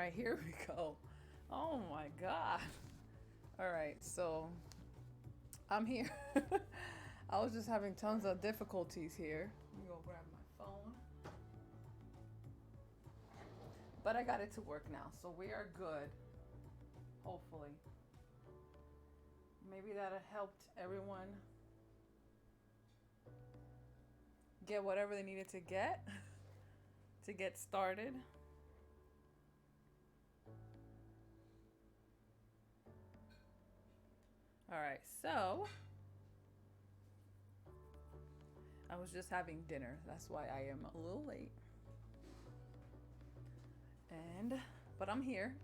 right, here we go. Oh my God. All right, so I'm here. I was just having tons of difficulties here. Let me go grab my phone. But I got it to work now, so we are good. Hopefully. Maybe that helped everyone get whatever they needed to get started. All right, so I was just having dinner. That's why I am a little late. But I'm here.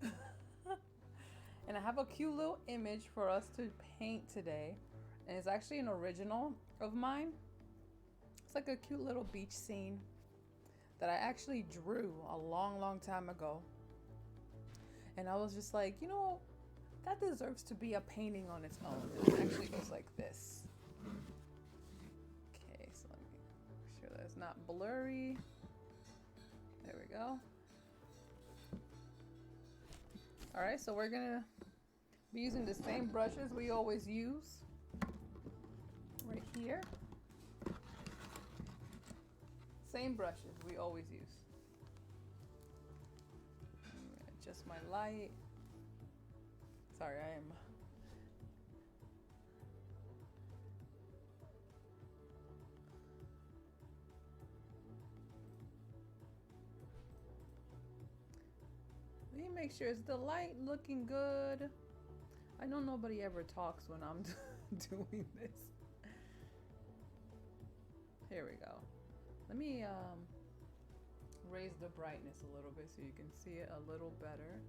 And I have a cute little image for us to paint today. And it's actually an original of mine. It's like a cute little beach scene that I actually drew a long, long time ago. And I was just like, that deserves to be a painting on its own. It actually goes like this. Okay, so let me make sure that it's not blurry. There we go. All right, so we're gonna be using the same brushes we always use right here. Same brushes we always use. I'm gonna adjust my light. Sorry, I am. Let me make sure, is the light looking good? I know nobody ever talks when I'm doing this. Here we go. Let me raise the brightness a little bit so you can see it a little better.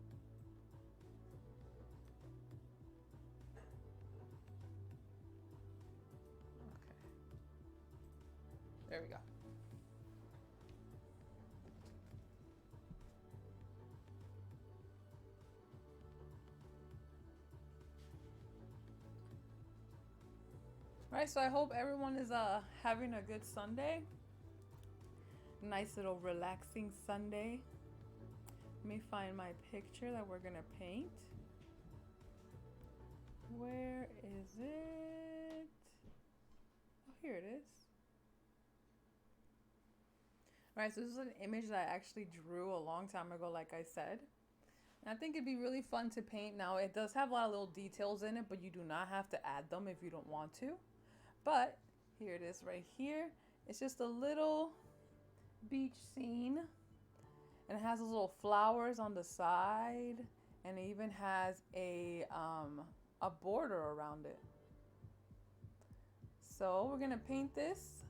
Okay. There we go. All right, so I hope everyone is having a good Sunday. Nice little relaxing Sunday. Let me find my picture that we're gonna paint. Where is it? Oh, here it is. All right, so this is an image that I actually drew a long time ago, like I said. And I think it'd be really fun to paint. Now, it does have a lot of little details in it, but you do not have to add them if you don't want to. But here it is right here. It's just a little beach scene. And it has those little flowers on the side. And it even has a border around it. So we're gonna paint this.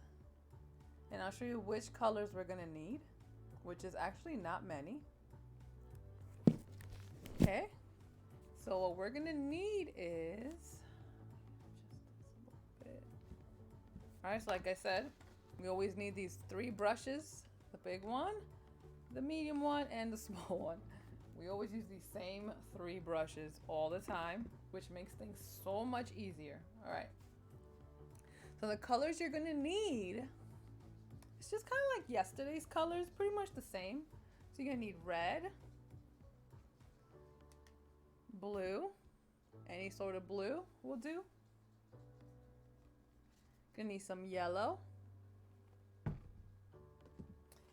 And I'll show you which colors we're gonna need, which is actually not many. Okay. So what we're gonna need is all right, so like I said, we always need these 3 brushes, the big one, the medium one, and the small one. We always use these same 3 brushes all the time, which makes things so much easier. All right. So the colors you're gonna need, it's just kind of like yesterday's colors, pretty much the same. So you're gonna need red, blue, any sort of blue will do. Gonna need some yellow.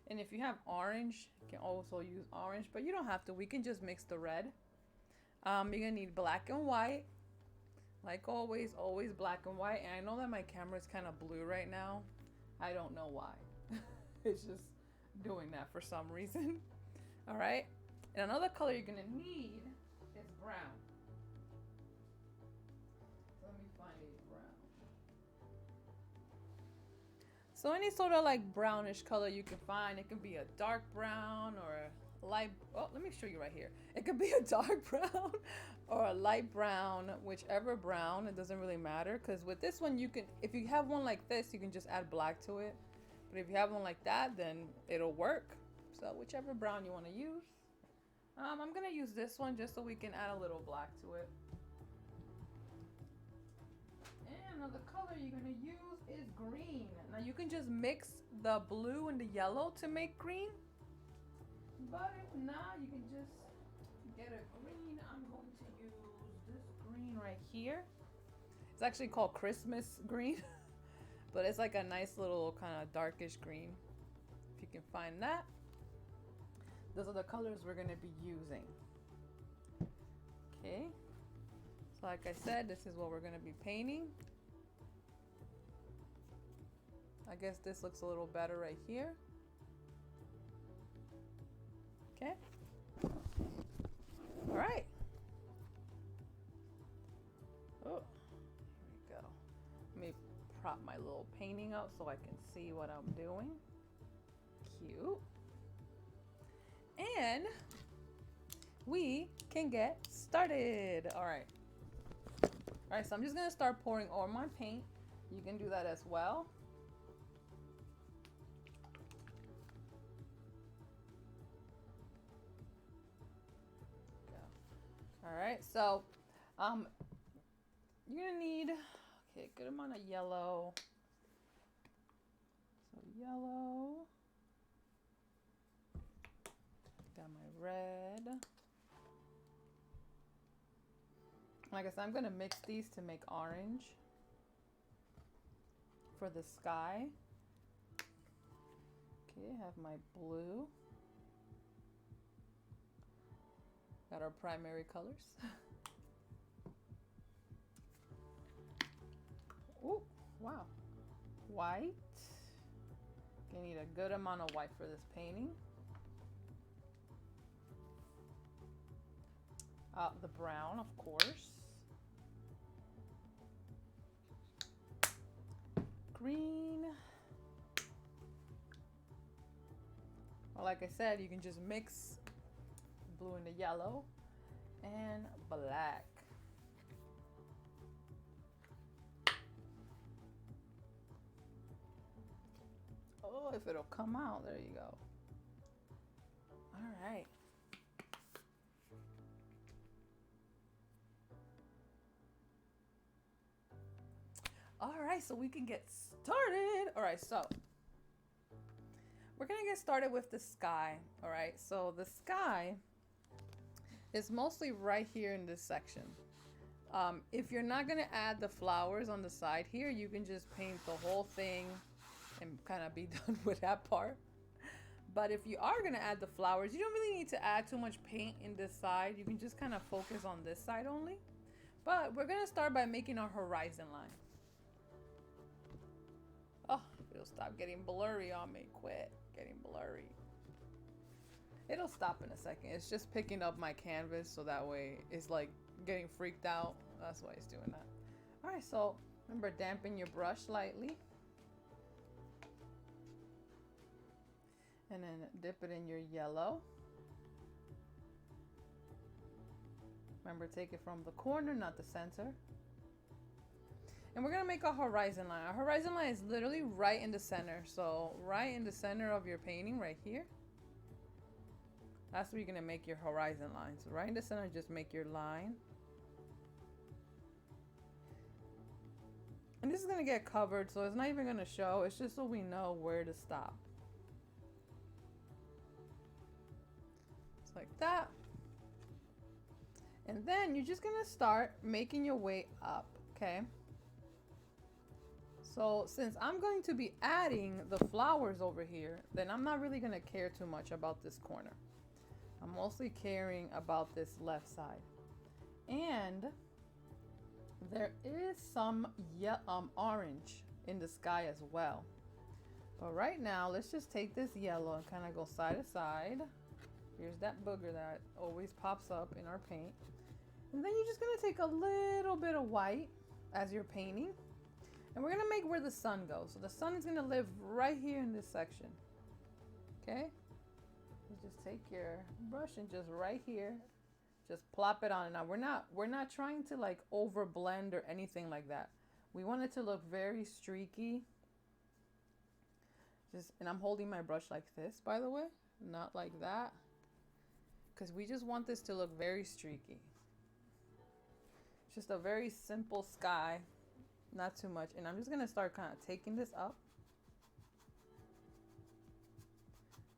And if you have orange, you can also use orange, but you don't have to. We can just mix the red. You're gonna need black and white. Like always black and white. And I know that my camera is kind of blue right now. I don't know why. It's just doing that for some reason. All right. And another color you're gonna need is brown. Let me find a brown. So any sort of like brownish color you can find. It can be a dark brown or a light. Oh, let me show you right here. It could be a dark brown or a light brown, whichever brown. It doesn't really matter, because with this one you can, if you have one like this, you can just add black to it. But if you have one like that, then it'll work. So whichever brown you want to use. I'm gonna use this one just so we can add a little black to it. And another color you're gonna use is green. Now you can just mix the blue and the yellow to make green. But if not, you can just get a green, I'm going to use this green right here. It's actually called Christmas green, but it's like a nice little kind of darkish green. If you can find that. Those are the colors we're going to be using. Okay. So like I said, this is what we're going to be painting. I guess this looks a little better right here. Okay. All right. Oh, here we go. Let me prop my little painting up so I can see what I'm doing. Cute. And we can get started. All right. All right, so I'm just gonna start pouring all my paint. You can do that as well. All right, so you're gonna need, okay, good amount of yellow. So yellow. Got my red. Like I said, I'm gonna mix these to make orange for the sky. Okay, I have my blue. Got our primary colors. Oh, wow. White. You need a good amount of white for this painting. The brown, of course. Green. Well, like I said, you can just mix blue and the yellow and black. Oh, if it'll come out, there you go. All right. All right, so we can get started. All right, so we're gonna get started with the sky. All right, so the sky is mostly right here in this section. If you're not gonna add the flowers on the side here, you can just paint the whole thing and kind of be done with that part. But if you are gonna add the flowers, you don't really need to add too much paint in this side. You can just kind of focus on this side only. But we're gonna start by making our horizon line. Oh, it'll stop getting blurry on me. Quit getting blurry. It'll stop in a second. It's just picking up my canvas so that way it's like getting freaked out. That's why it's doing that. All right, so remember, dampen your brush lightly. And then dip it in your yellow. Remember, take it from the corner, not the center. And we're gonna make a horizon line. Our horizon line is literally right in the center. So right in the center of your painting, right here. That's where you're gonna make your horizon line. So right in the center, just make your line. And this is gonna get covered, so it's not even gonna show. It's just so we know where to stop. Just like that. And then you're just gonna start making your way up, okay? So since I'm going to be adding the flowers over here, then I'm not really gonna care too much about this corner. I'm mostly caring about this left side. And there is some orange in the sky as well. But right now, let's just take this yellow and kind of go side to side. Here's that booger that always pops up in our paint. And then you're just gonna take a little bit of white as you're painting. And we're gonna make where the sun goes. So the sun is gonna live right here in this section. Okay? You just take your brush and just right here, just plop it on. Now we're not trying to like over blend or anything like that. We want it to look very streaky. And I'm holding my brush like this, by the way, not like that. Because we just want this to look very streaky. Just a very simple sky. Not too much. And I'm just going to start kind of taking this up.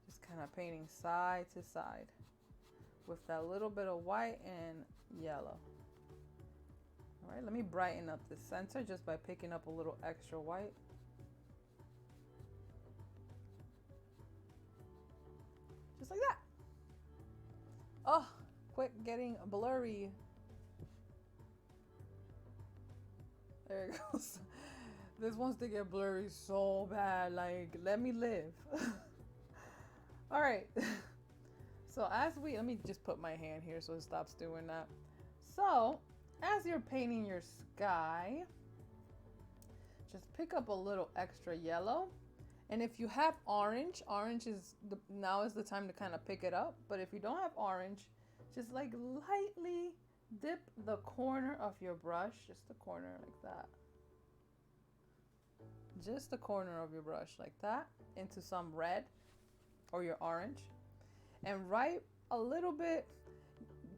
Just kind of painting side to side. with that little bit of white and yellow. All right, let me brighten up the center just by picking up a little extra white. Just like that. Oh, quit getting blurry. There it goes. This wants to get blurry so bad. Like, let me live. All right. So let me just put my hand here so it stops doing that. So as you're painting your sky, just pick up a little extra yellow. And if you have orange is now is the time to kind of pick it up. But if you don't have orange, just like lightly dip the corner of your brush, just the corner like that. Just the corner of your brush like that into some red or your orange. And write a little bit.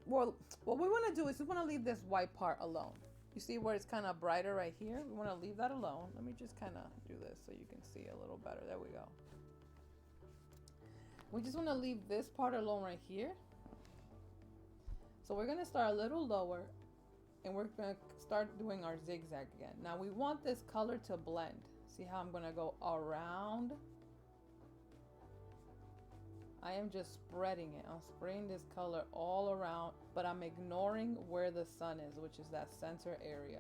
Well, what we want to do is we want to leave this white part alone. You see where it's kind of brighter right here? We want to leave that alone. Let me just kind of do this so you can see a little better. There we go. We just want to leave this part alone right here. So we're going to start a little lower and we're going to start doing our zigzag again. Now we want this color to blend. See how I'm going to go around? I am just spreading it. I'm spraying this color all around, but I'm ignoring where the sun is, which is that center area.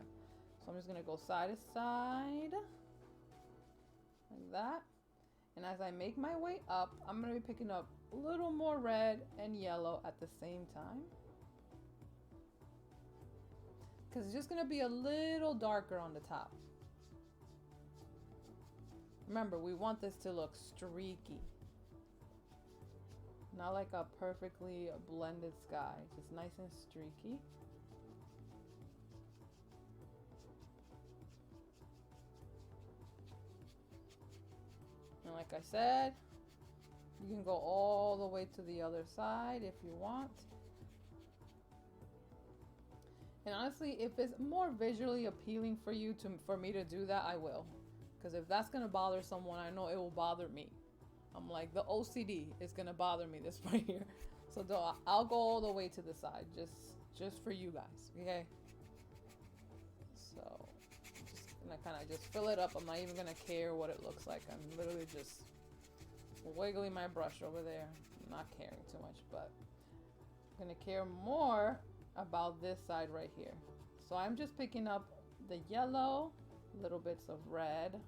So I'm just gonna go side to side, like that. And as I make my way up, I'm gonna be picking up a little more red and yellow at the same time. Because it's just gonna be a little darker on the top. Remember, we want this to look streaky. Not like a perfectly blended sky, just nice and streaky. And like I said, you can go all the way to the other side if you want. And honestly, if it's more visually appealing for you for me to do that, I will. Because if that's gonna bother someone, I know it will bother me. I'm like, the OCD is gonna bother me this right here. So I'll go all the way to the side, just for you guys, okay? So I'm just gonna kind of just fill it up. I'm not even gonna care what it looks like. I'm literally just wiggling my brush over there. I'm not caring too much, but I'm gonna care more about this side right here. So I'm just picking up the yellow, little bits of red,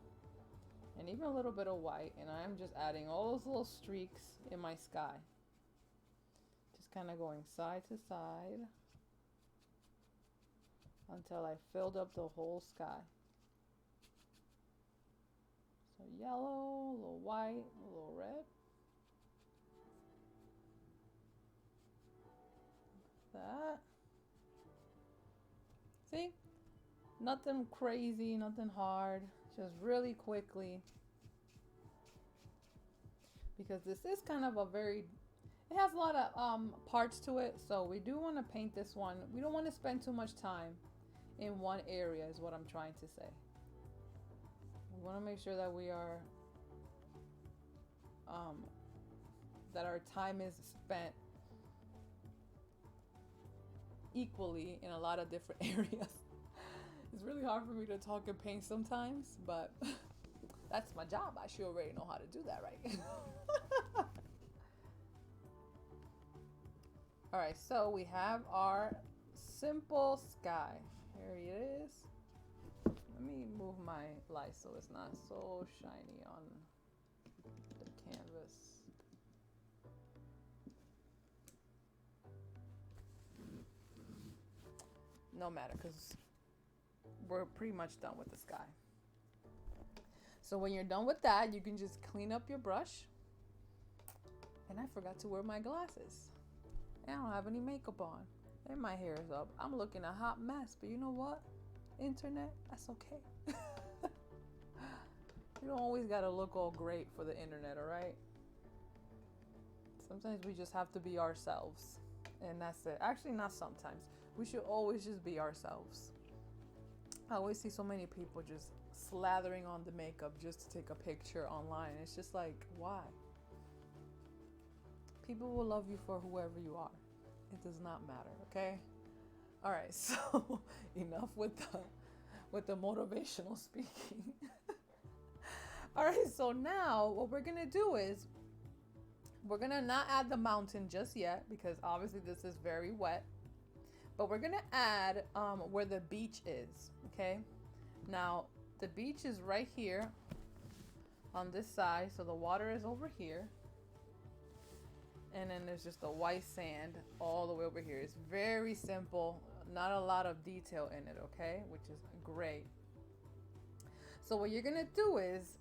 and even a little bit of white, and I'm just adding all those little streaks in my sky. Just kind of going side to side until I filled up the whole sky. So yellow, a little white, a little red. That. See? Nothing crazy, nothing hard. Just really quickly, because this is kind of it has a lot of parts to it, so we do want to paint this one. We don't want to spend too much time in one area is what I'm trying to say. We want to make sure that we are that our time is spent equally in a lot of different areas. It's really hard for me to talk and paint sometimes, but that's my job. I should already know how to do that, right? All right, so we have our simple sky. Here it is. Let me move my light so it's not so shiny on the canvas. No matter, because we're pretty much done with the sky. So when you're done with that, you can just clean up your brush. And I forgot to wear my glasses. And I don't have any makeup on. And my hair is up. I'm looking a hot mess, but you know what? Internet, that's okay. You don't always gotta look all great for the internet, all right? Sometimes we just have to be ourselves. And that's it. Actually, not sometimes. We should always just be ourselves. I always see so many people just slathering on the makeup just to take a picture online. It's just like, why? People will love you for whoever you are. It does not matter, okay? All right, so enough with the motivational speaking. All right, so now what we're gonna do is we're gonna not add the mountain just yet because obviously this is very wet, but we're gonna add where the beach is, okay? Now the beach is right here on this side, so the water is over here, and then there's just the white sand all the way over here. It's very simple, not a lot of detail in it, okay? Which is great. So what you're gonna do is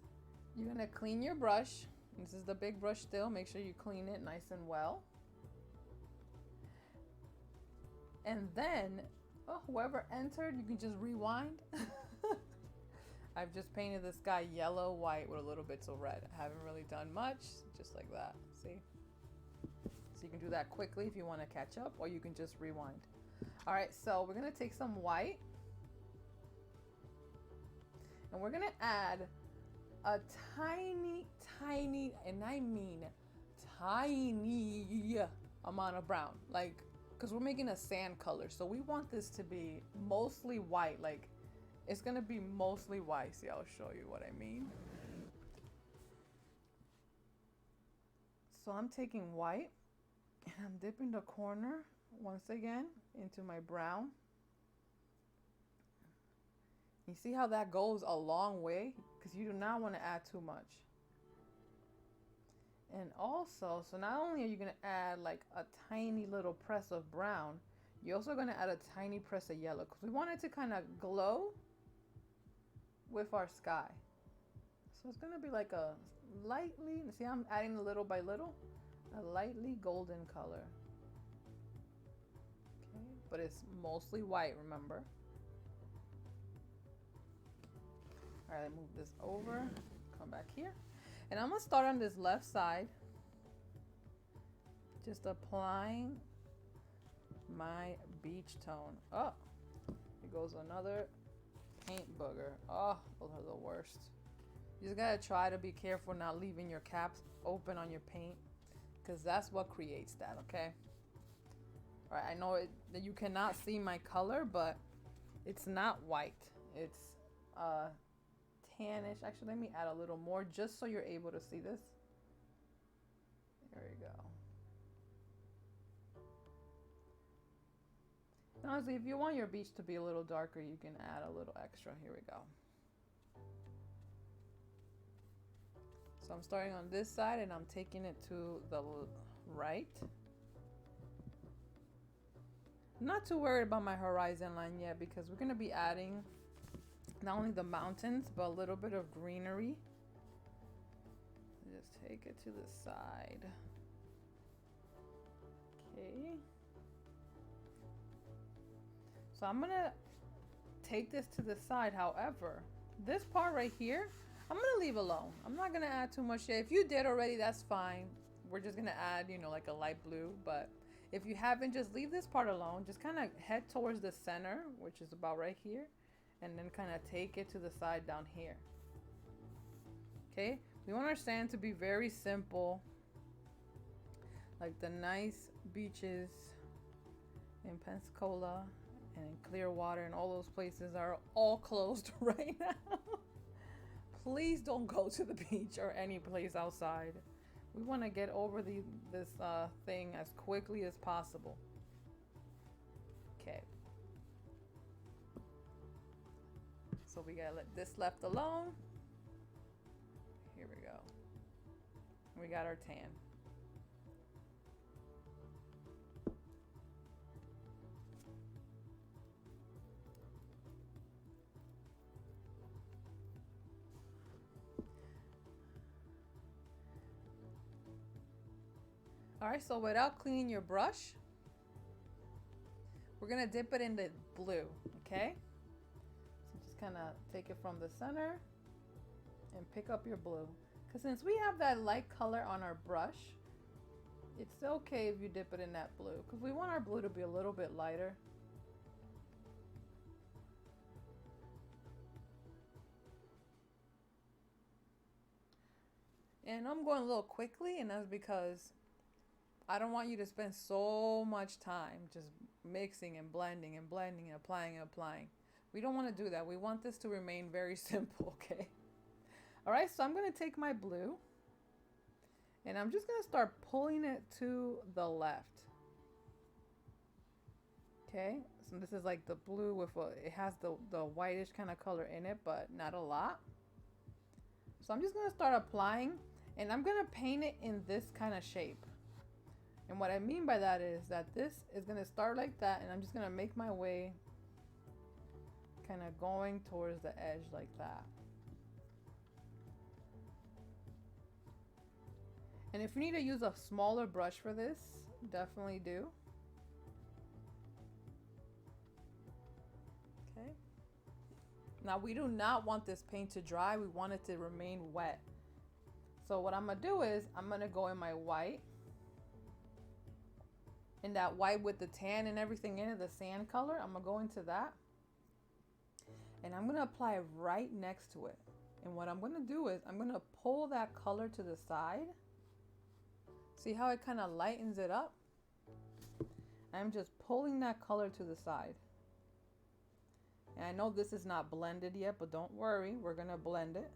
you're gonna clean your brush. This is the big brush still. Make sure you clean it nice and well. And then, oh, whoever entered, you can just rewind. I've just painted this guy yellow, white with a little bits of red. I haven't really done much, just like that, see? So you can do that quickly if you want to catch up, or you can just rewind. All right, so we're gonna take some white, and we're gonna add a tiny, and I mean tiny amount of brown, like, because we're making a sand color, so we want this to be mostly white. Like, it's gonna be mostly white. See, I'll show you what I mean. So I'm taking white and I'm dipping the corner once again into my brown. You see how that goes a long way? Because you do not want to add too much. And also, so not only are you going to add like a tiny little press of brown, you're also going to add a tiny press of yellow because we want it to kind of glow with our sky. So it's going to be like a lightly, see I'm adding little by little, a lightly golden color. Okay, but it's mostly white, remember. All right, move this over, come back here. And I'm gonna start on this left side, just applying my beach tone. Oh, here goes another paint booger. Oh, those are the worst. You just gotta try to be careful not leaving your caps open on your paint, because that's what creates that, okay? All right, I know that you cannot see my color, but it's not white. It's tannish. Actually, let me add a little more just so you're able to see this. There we go. And honestly, if you want your beach to be a little darker, you can add a little extra. Here we go. So I'm starting on this side and I'm taking it to the right. I'm not too worried about my horizon line yet because we're going to be adding not only the mountains, but a little bit of greenery. Just take it to the side. Okay. So I'm gonna take this to the side. However, this part right here, I'm gonna leave alone. I'm not gonna add too much yet. If you did already, that's fine. We're just gonna add, you know, like a light blue. But if you haven't, just leave this part alone. Just kind of head towards the center, which is about right here. And then kind of take it to the side down here. Okay, we want our sand to be very simple, like the nice beaches in Pensacola and in Clearwater and all those places are all closed right now. Please don't go to the beach or any place outside. We want to get over this thing as quickly as possible. Okay. So we gotta let this left alone. Here we go. We got our tan. All right, so without cleaning your brush, we're gonna dip it in the blue, okay? Kind of take it from the center and pick up your blue, because since we have that light color on our brush, it's okay if you dip it in that blue because we want our blue to be a little bit lighter. And I'm going a little quickly, and that's because I don't want you to spend so much time just mixing and blending and blending and applying and applying. We don't want to do that. We want this to remain very simple, okay? All right, so I'm going to take my blue and I'm just going to start pulling it to the left. Okay, so this is like the blue with it has the whitish kind of color in it, but not a lot. So I'm just going to start applying and I'm going to paint it in this kind of shape. And what I mean by that is that this is going to start like that and I'm just going to make my way kind of going towards the edge like that. And if you need to use a smaller brush for this, definitely do. Okay. Now we do not want this paint to dry. We want it to remain wet. So what I'm gonna do is I'm gonna go in my white. And that white with the tan and everything in it, the sand color, I'm gonna go into that. And I'm gonna apply it right next to it. And what I'm gonna do is I'm gonna pull that color to the side. See how it kind of lightens it up? I'm just pulling that color to the side. And I know this is not blended yet, but don't worry, we're gonna blend it.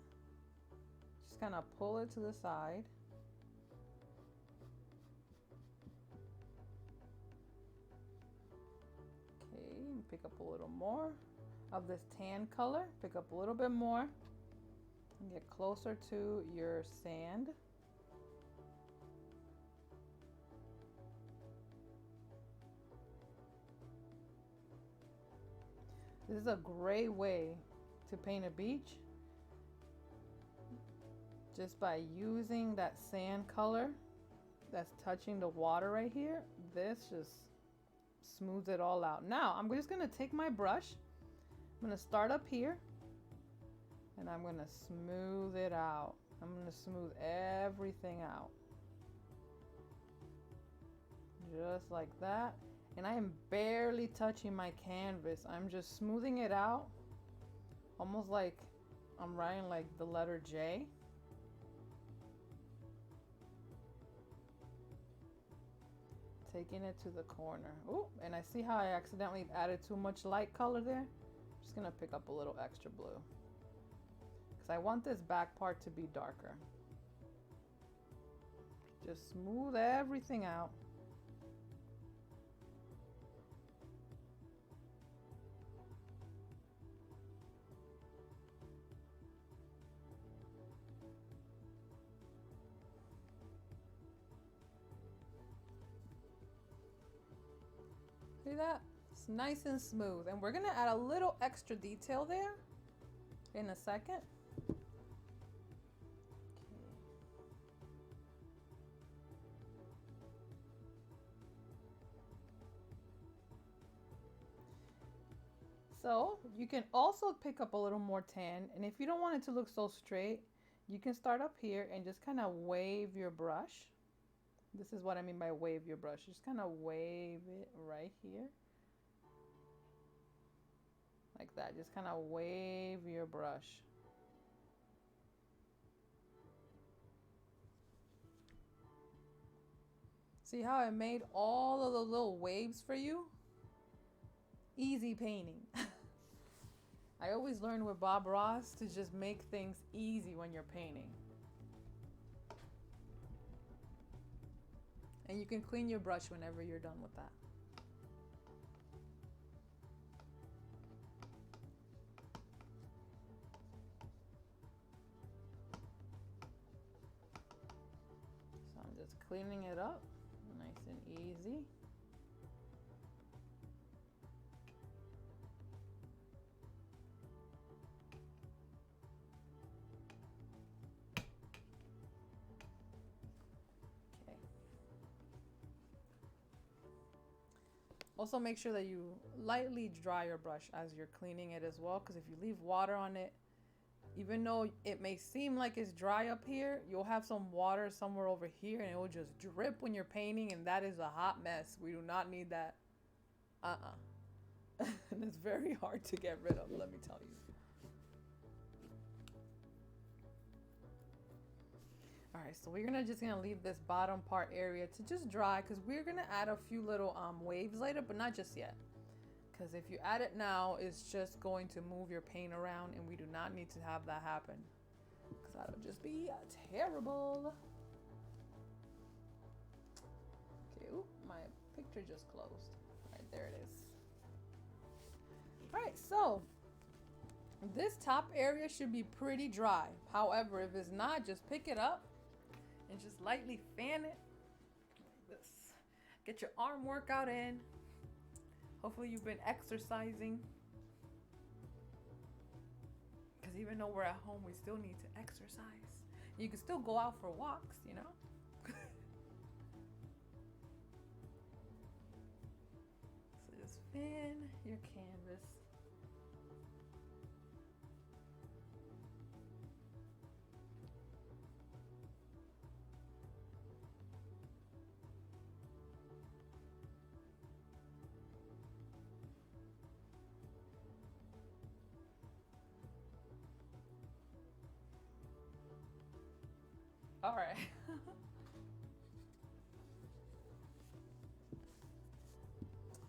Just kind of pull it to the side. Okay, pick up a little more of this tan color. Pick up a little bit more. And get closer to your sand. This is a great way to paint a beach. Just by using that sand color that's touching the water right here, this just smooths it all out. Now, I'm just gonna take my brush. I'm gonna start up here and I'm gonna smooth it out. I'm gonna smooth everything out. Just like that. And I am barely touching my canvas. I'm just smoothing it out. Almost like I'm writing like the letter J. Taking it to the corner. Oh, and I see how I accidentally added too much light color there. I'm just gonna pick up a little extra blue. Because I want this back part to be darker. Just smooth everything out. See that? It's nice and smooth. And we're gonna add a little extra detail there in a second. Okay. So you can also pick up a little more tan, and if you don't want it to look so straight, you can start up here and just kind of wave your brush. This is what I mean by wave your brush. Just kind of wave it right here. Like that. Just kind of wave your brush. See how I made all of the little waves for you? Easy painting. I always learn with Bob Ross to just make things easy when you're painting. And you can clean your brush whenever you're done with that. So I'm just cleaning it up, nice and easy. Also make sure that you lightly dry your brush as you're cleaning it as well, because if you leave water on it, even though it may seem like it's dry up here, you'll have some water somewhere over here and it will just drip when you're painting, and that is a hot mess. We do not need that. And it's very hard to get rid of, let me tell you. All right, so we're gonna just gonna leave this bottom part area to just dry because we're gonna add a few little waves later, but not just yet. Because if you add it now, it's just going to move your paint around, and we do not need to have that happen. Because that would just be terrible. Okay, oop, my picture just closed. All right, there it is. All right, so this top area should be pretty dry. However, if it's not, just pick it up and just lightly fan it like this. Get your arm workout in. Hopefully you've been exercising. Because even though we're at home, we still need to exercise. You can still go out for walks, you know? So just fan your canvas. All right.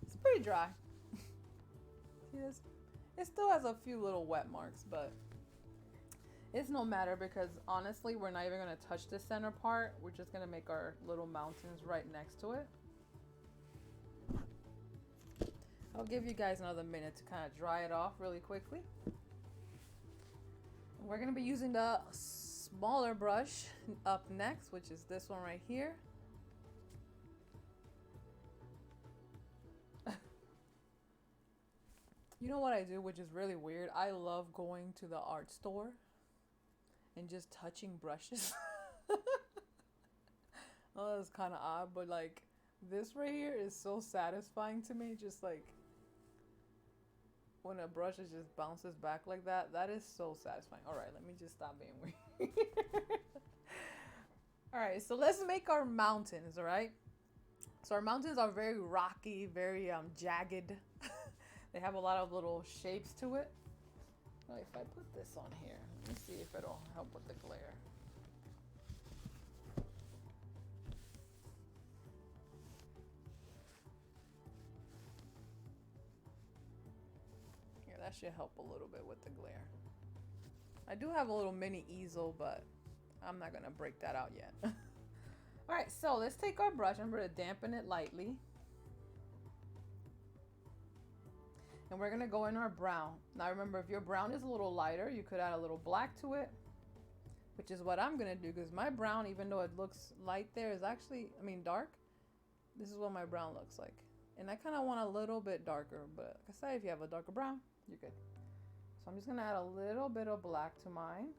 It's pretty dry. See this? It still has a few little wet marks, but it's no matter because honestly, we're not even gonna touch the center part. We're just gonna make our little mountains right next to it. I'll give you guys another minute to kind of dry it off really quickly. We're gonna be using the smaller brush up next, which is this one right here. You know what I do, which is really weird? I love going to the art store and just touching brushes. Oh, that's kind of odd, but like this right here is so satisfying to me. Just like when a brush just bounces back like that, that is so satisfying. All right, let me just stop being weird. All right, so let's make our mountains, all right? So our mountains are very rocky, very jagged. They have a lot of little shapes to it. Oh, if I put this on here, let me see if it'll help with the glare. Here, that should help a little bit with the glare. I do have a little mini easel, but I'm not gonna break that out yet. All right, so let's take our brush. I'm gonna dampen it lightly. And we're gonna go in our brown. Now remember, if your brown is a little lighter, you could add a little black to it, which is what I'm gonna do because my brown, even though it looks light there, is actually, I mean dark. This is what my brown looks like. And I kind of want a little bit darker, but like I said, if you have a darker brown, you're good. So I'm just gonna add a little bit of black to mine,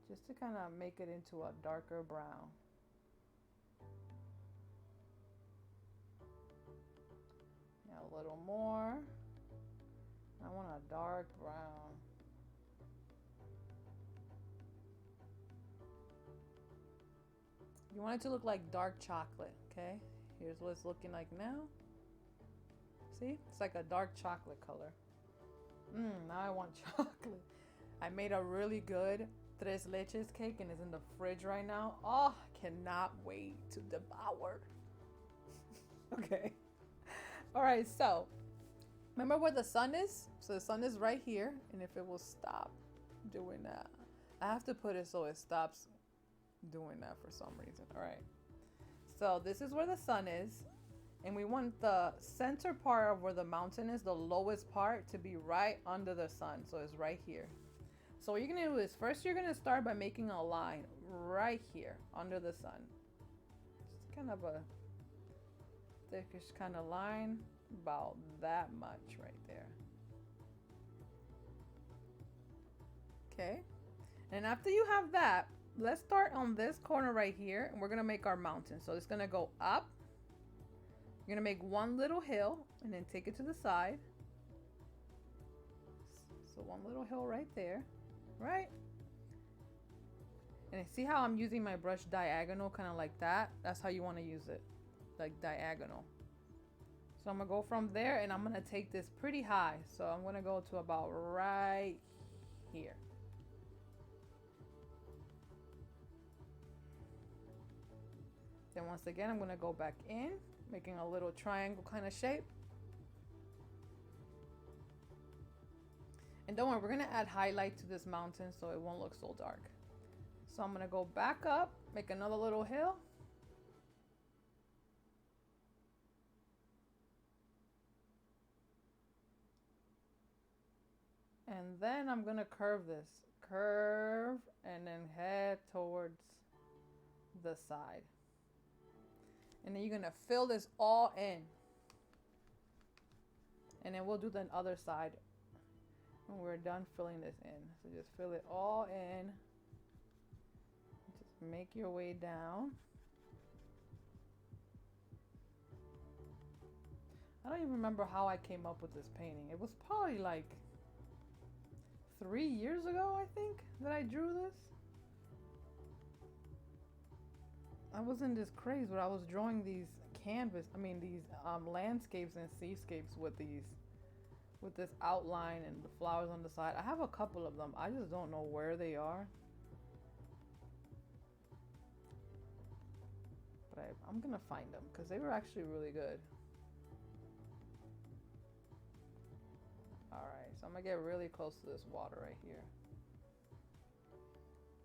just to kind of make it into a darker brown. A little more. I want a dark brown. You want it to look like dark chocolate, okay? Here's what it's looking like now. See? It's like a dark chocolate color. Now I want chocolate. I made a really good tres leches cake and it's in the fridge right now. Oh, I cannot wait to devour. Okay. All right, so remember where the sun is? So the sun is right here, and if it will stop doing that, I have to put it so it stops doing that for some reason. All right, so this is where the sun is, and we want the center part of where the mountain is, the lowest part, to be right under the sun. So it's right here. So what you're gonna do is first you're gonna start by making a line right here under the sun. Just kind of a thickish kind of line, about that much right there. Okay, and after you have that, let's start on this corner right here, and we're gonna make our mountain. So it's gonna go up. You're gonna make one little hill and then take it to the side. So one little hill right there, right? And see how I'm using my brush diagonal, kind of like that? That's how you want to use it, like diagonal. So I'm gonna go from there and I'm gonna take this pretty high. So I'm gonna go to about right here. Then once again, I'm gonna go back in, making a little triangle kind of shape. And don't worry, we're gonna add highlight to this mountain so it won't look so dark. So I'm gonna go back up, make another little hill. And then I'm gonna curve this. Curve and then head towards the side. And then you're gonna fill this all in. And then we'll do the other side when we're done filling this in. So just fill it all in. Just make your way down. I don't even remember how I came up with this painting. It was probably like 3 years ago, I think, that I drew this. I was in this craze where I was drawing these these landscapes and seascapes with this outline and the flowers on the side. I have a couple of them. I just don't know where they are. But I'm gonna find them because they were actually really good. Alright, so I'm gonna get really close to this water right here.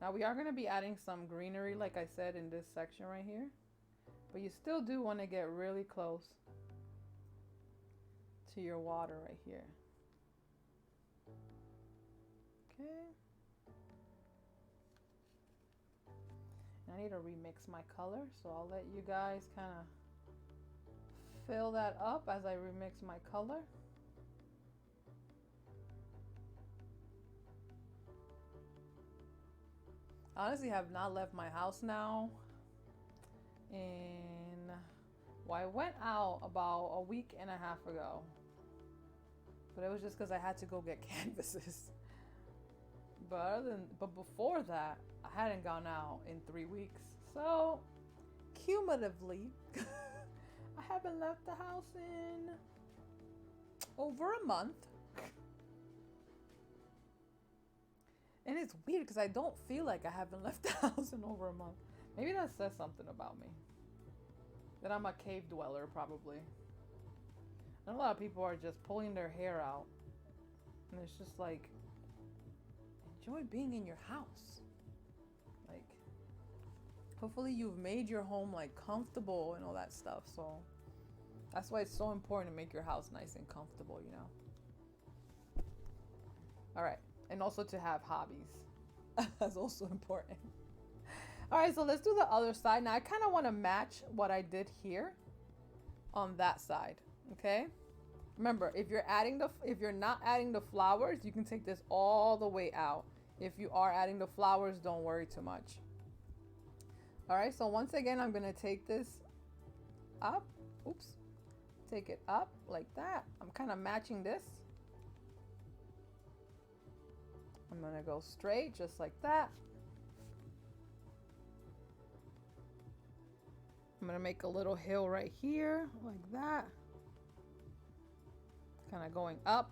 Now we are going to be adding some greenery, like I said, in this section right here. But you still do want to get really close to your water right here. Okay. And I need to remix my color, so I'll let you guys kind of fill that up as I remix my color. I honestly have not left my house now. And well, I went out about a week and a half ago. But it was just because I had to go get canvases. But before that, I hadn't gone out in 3 weeks. So cumulatively, I haven't left the house in over a month. And it's weird because I don't feel like I haven't left the house in over a month. Maybe that says something about me. That I'm a cave dweller, probably. And a lot of people are just pulling their hair out. And it's just like, enjoy being in your house. Like, hopefully you've made your home like comfortable and all that stuff. So that's why it's so important to make your house nice and comfortable, you know. All right. And also to have hobbies. That's also important. All right, so let's do the other side. Now I kind of want to match what I did here on that side, okay? Remember, if you're not adding the flowers, you can take this all the way out. If you are adding the flowers, don't worry too much. All right, so once again, I'm going to take this up. Oops. Take it up like that. I'm kind of matching this. I'm going to go straight just like that. I'm going to make a little hill right here like that. Kind of going up.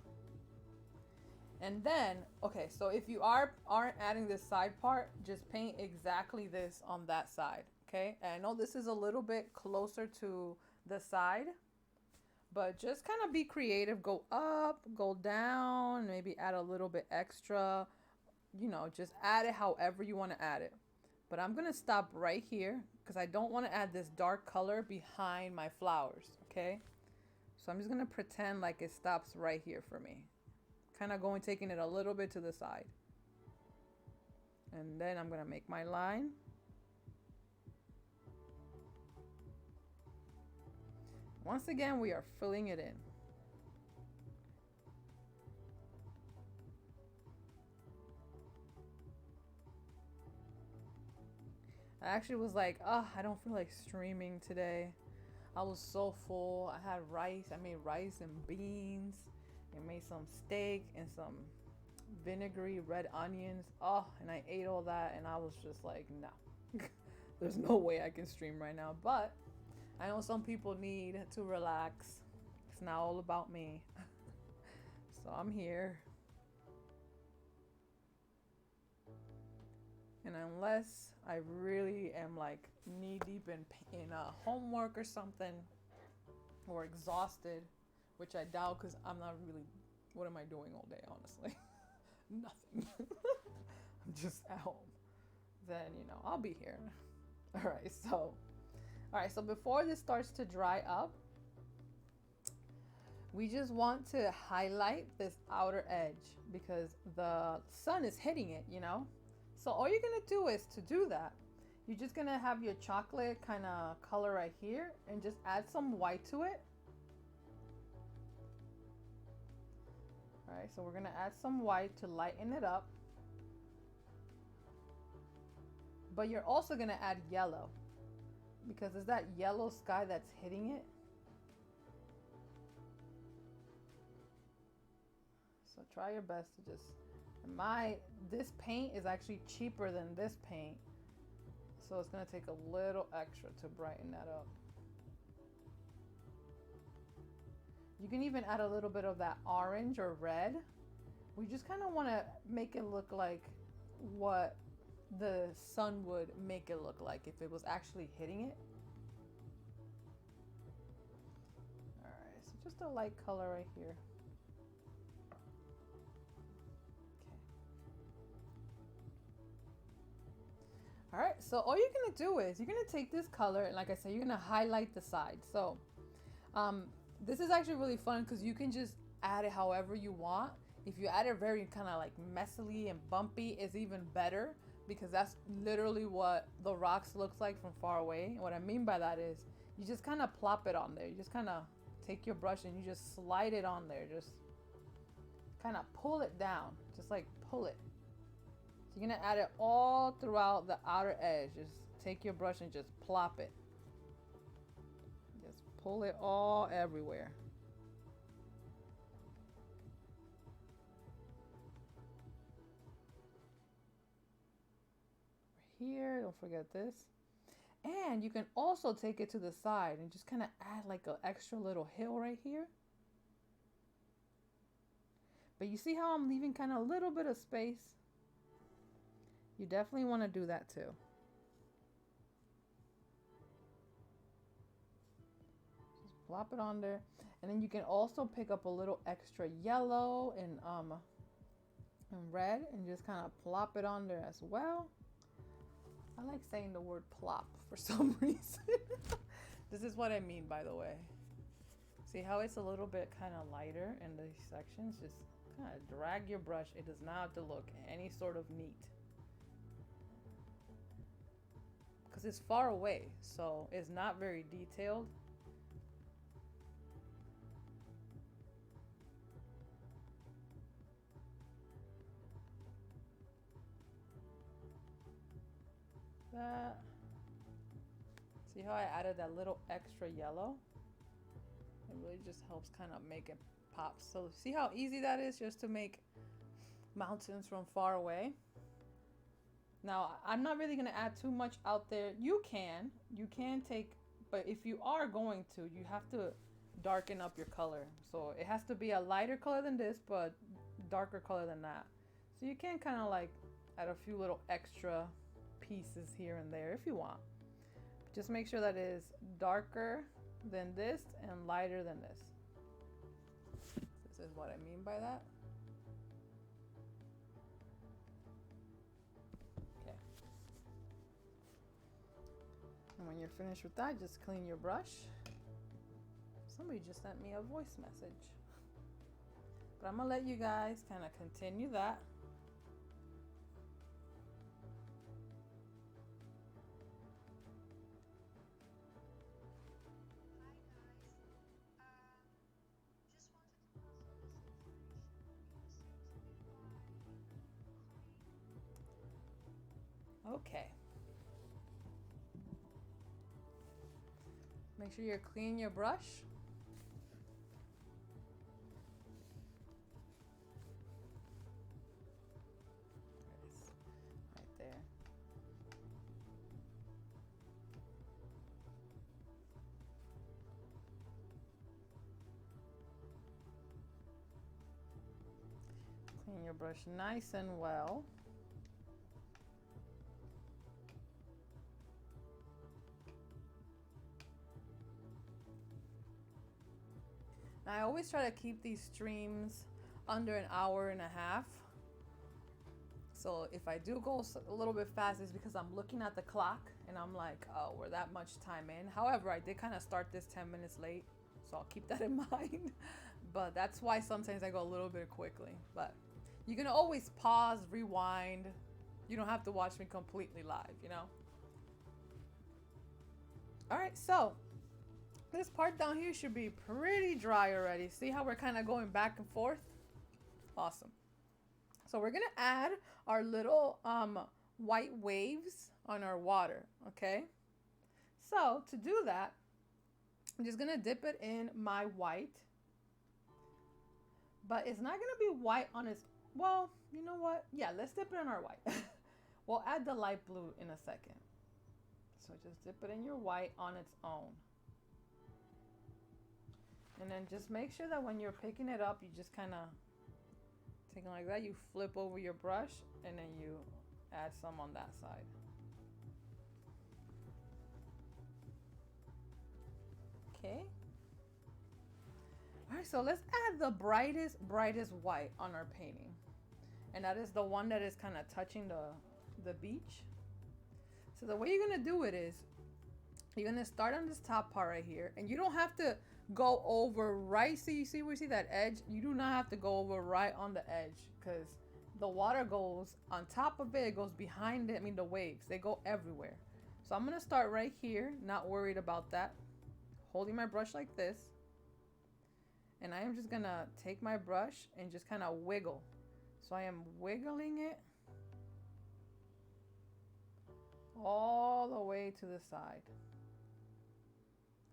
And then, okay, so if you aren't adding this side part, just paint exactly this on that side, okay? And I know this is a little bit closer to the side, but just kind of be creative. Go up, go down, maybe add a little bit extra. You know, just add it however you want to add it. But I'm going to stop right here because I don't want to add this dark color behind my flowers, okay? So I'm just going to pretend like it stops right here for me. Kind of taking it a little bit to the side. And then I'm going to make my line. Once again, we are filling it in. I actually was like, oh, I don't feel like streaming today. I was so full. I had rice. I made rice and beans. I made some steak and some vinegary red onions. Oh, and I ate all that and I was just like, no. There's no way I can stream right now. But I know some people need to relax. It's not all about me. So I'm here. And unless I really am like knee deep in homework or something, or exhausted, which I doubt because I'm not really. What am I doing all day, honestly? Nothing. I'm just at home. Then, I'll be here. All right, so before this starts to dry up, we just want to highlight this outer edge because the sun is hitting it. So all you're gonna do is to do that, you're just gonna have your chocolate kind of color right here and just add some white to it. All right, so we're gonna add some white to lighten it up. But you're also gonna add yellow because it's that yellow sky that's hitting it. So try your best to just, this paint is actually cheaper than this paint. So it's gonna take a little extra to brighten that up. You can even add a little bit of that orange or red. We just kind of want to make it look like what the sun would make it look like if it was actually hitting it. All right, so just a light color right here. All right, so all you're gonna do is you're gonna take this color and, like I said, you're gonna highlight the side. So this is actually really fun because you can just add it however you want. If you add it very kind of like messily and bumpy, it's even better because that's literally what the rocks looks like from far away. And what I mean by that is you just kind of plop it on there. You just kind of take your brush and you just slide it on there. Just kind of pull it down, just like pull it. So you're gonna add it all throughout the outer edge. Just take your brush and just plop it. Just pull it all everywhere. Here, don't forget this. And you can also take it to the side and just kind of add like an extra little hill right here. But you see how I'm leaving kind of a little bit of space? You definitely want to do that too. Just plop it on there. And then you can also pick up a little extra yellow and red and just kind of plop it on there as well. I like saying the word plop for some reason. This is what I mean, by the way. See how it's a little bit kind of lighter in these sections? Just kind of drag your brush. It does not have to look any sort of neat. Because it's far away, so it's not very detailed. That. See how I added that little extra yellow? It really just helps kind of make it pop. So see how easy that is just to make mountains from far away? Now, I'm not really going to add too much out there. You can take, but if you are going to, you have to darken up your color. So it has to be a lighter color than this, but darker color than that. So you can kind of like add a few little extra pieces here and there if you want. Just make sure that it is darker than this and lighter than this. This is what I mean by that. Okay. And when you're finished with that, just clean your brush. Somebody just sent me a voice message. But I'm gonna let you guys kind of continue that. Okay. Make sure you're cleaning your brush. Right there. Clean your brush nice and well. I always try to keep these streams under an hour and a half. So if I do go a little bit fast, it's because I'm looking at the clock and I'm like, oh, we're that much time in. However, I did kind of start this 10 minutes late, so I'll keep that in mind. But that's why sometimes I go a little bit quickly. But you can always pause, rewind. You don't have to watch me completely live, you know? All right, so this part down here should be pretty dry already. See how we're kind of going back and forth? Awesome. So we're gonna add our little white waves on our water, okay? So to do that, I'm just gonna dip it in my white, but it's not gonna be white on its, well, you know what? Yeah, let's dip it in our white. We'll add the light blue in a second. So just dip it in your white on its own. And then just make sure that when you're picking it up, you just kind of take it like that. You flip over your brush and then you add some on that side. Okay. All right, so let's add the brightest white on our painting. And that is the one that is kind of touching the beach. So the way you're gonna do it is, you're gonna start on this top part right here, and you don't have to go over right. See, you see where you see that edge? You do not have to go over right on the edge, because the water goes on top of it, it goes behind it. I mean, the waves, they go everywhere. So I'm gonna start right here, not worried about that. Holding my brush like this. And I am just gonna take my brush and just kind of wiggle. So I am wiggling it all the way to the side.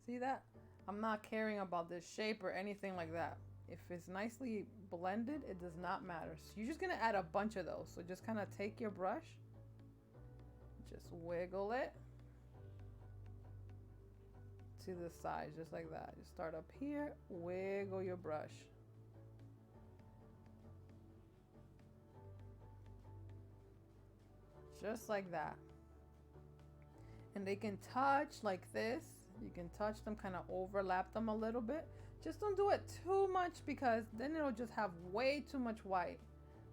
See that? I'm not caring about this shape or anything like that. If it's nicely blended, it does not matter. So you're just gonna add a bunch of those. So just kind of take your brush, just wiggle it to the side, just like that. Just start up here, wiggle your brush. Just like that. And they can touch like this. You can touch them, kind of overlap them a little bit. Just don't do it too much, because then it'll just have way too much white.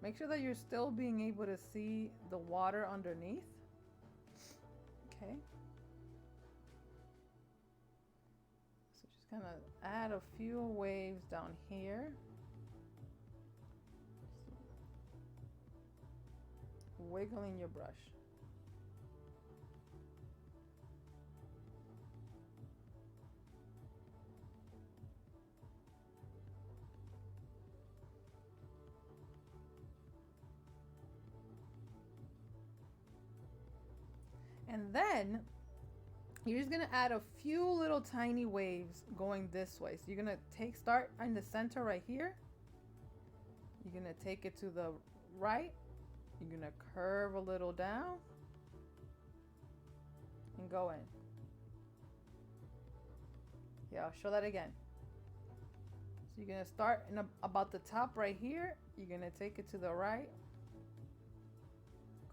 Make sure that you're still being able to see the water underneath. Okay. So just kind of add a few waves down here. Wiggling your brush. And then you're just gonna add a few little tiny waves going this way. So you're gonna start in the center right here. You're gonna take it to the right. You're gonna curve a little down and go in. Yeah, I'll show that again. So you're gonna start in about the top right here. You're gonna take it to the right.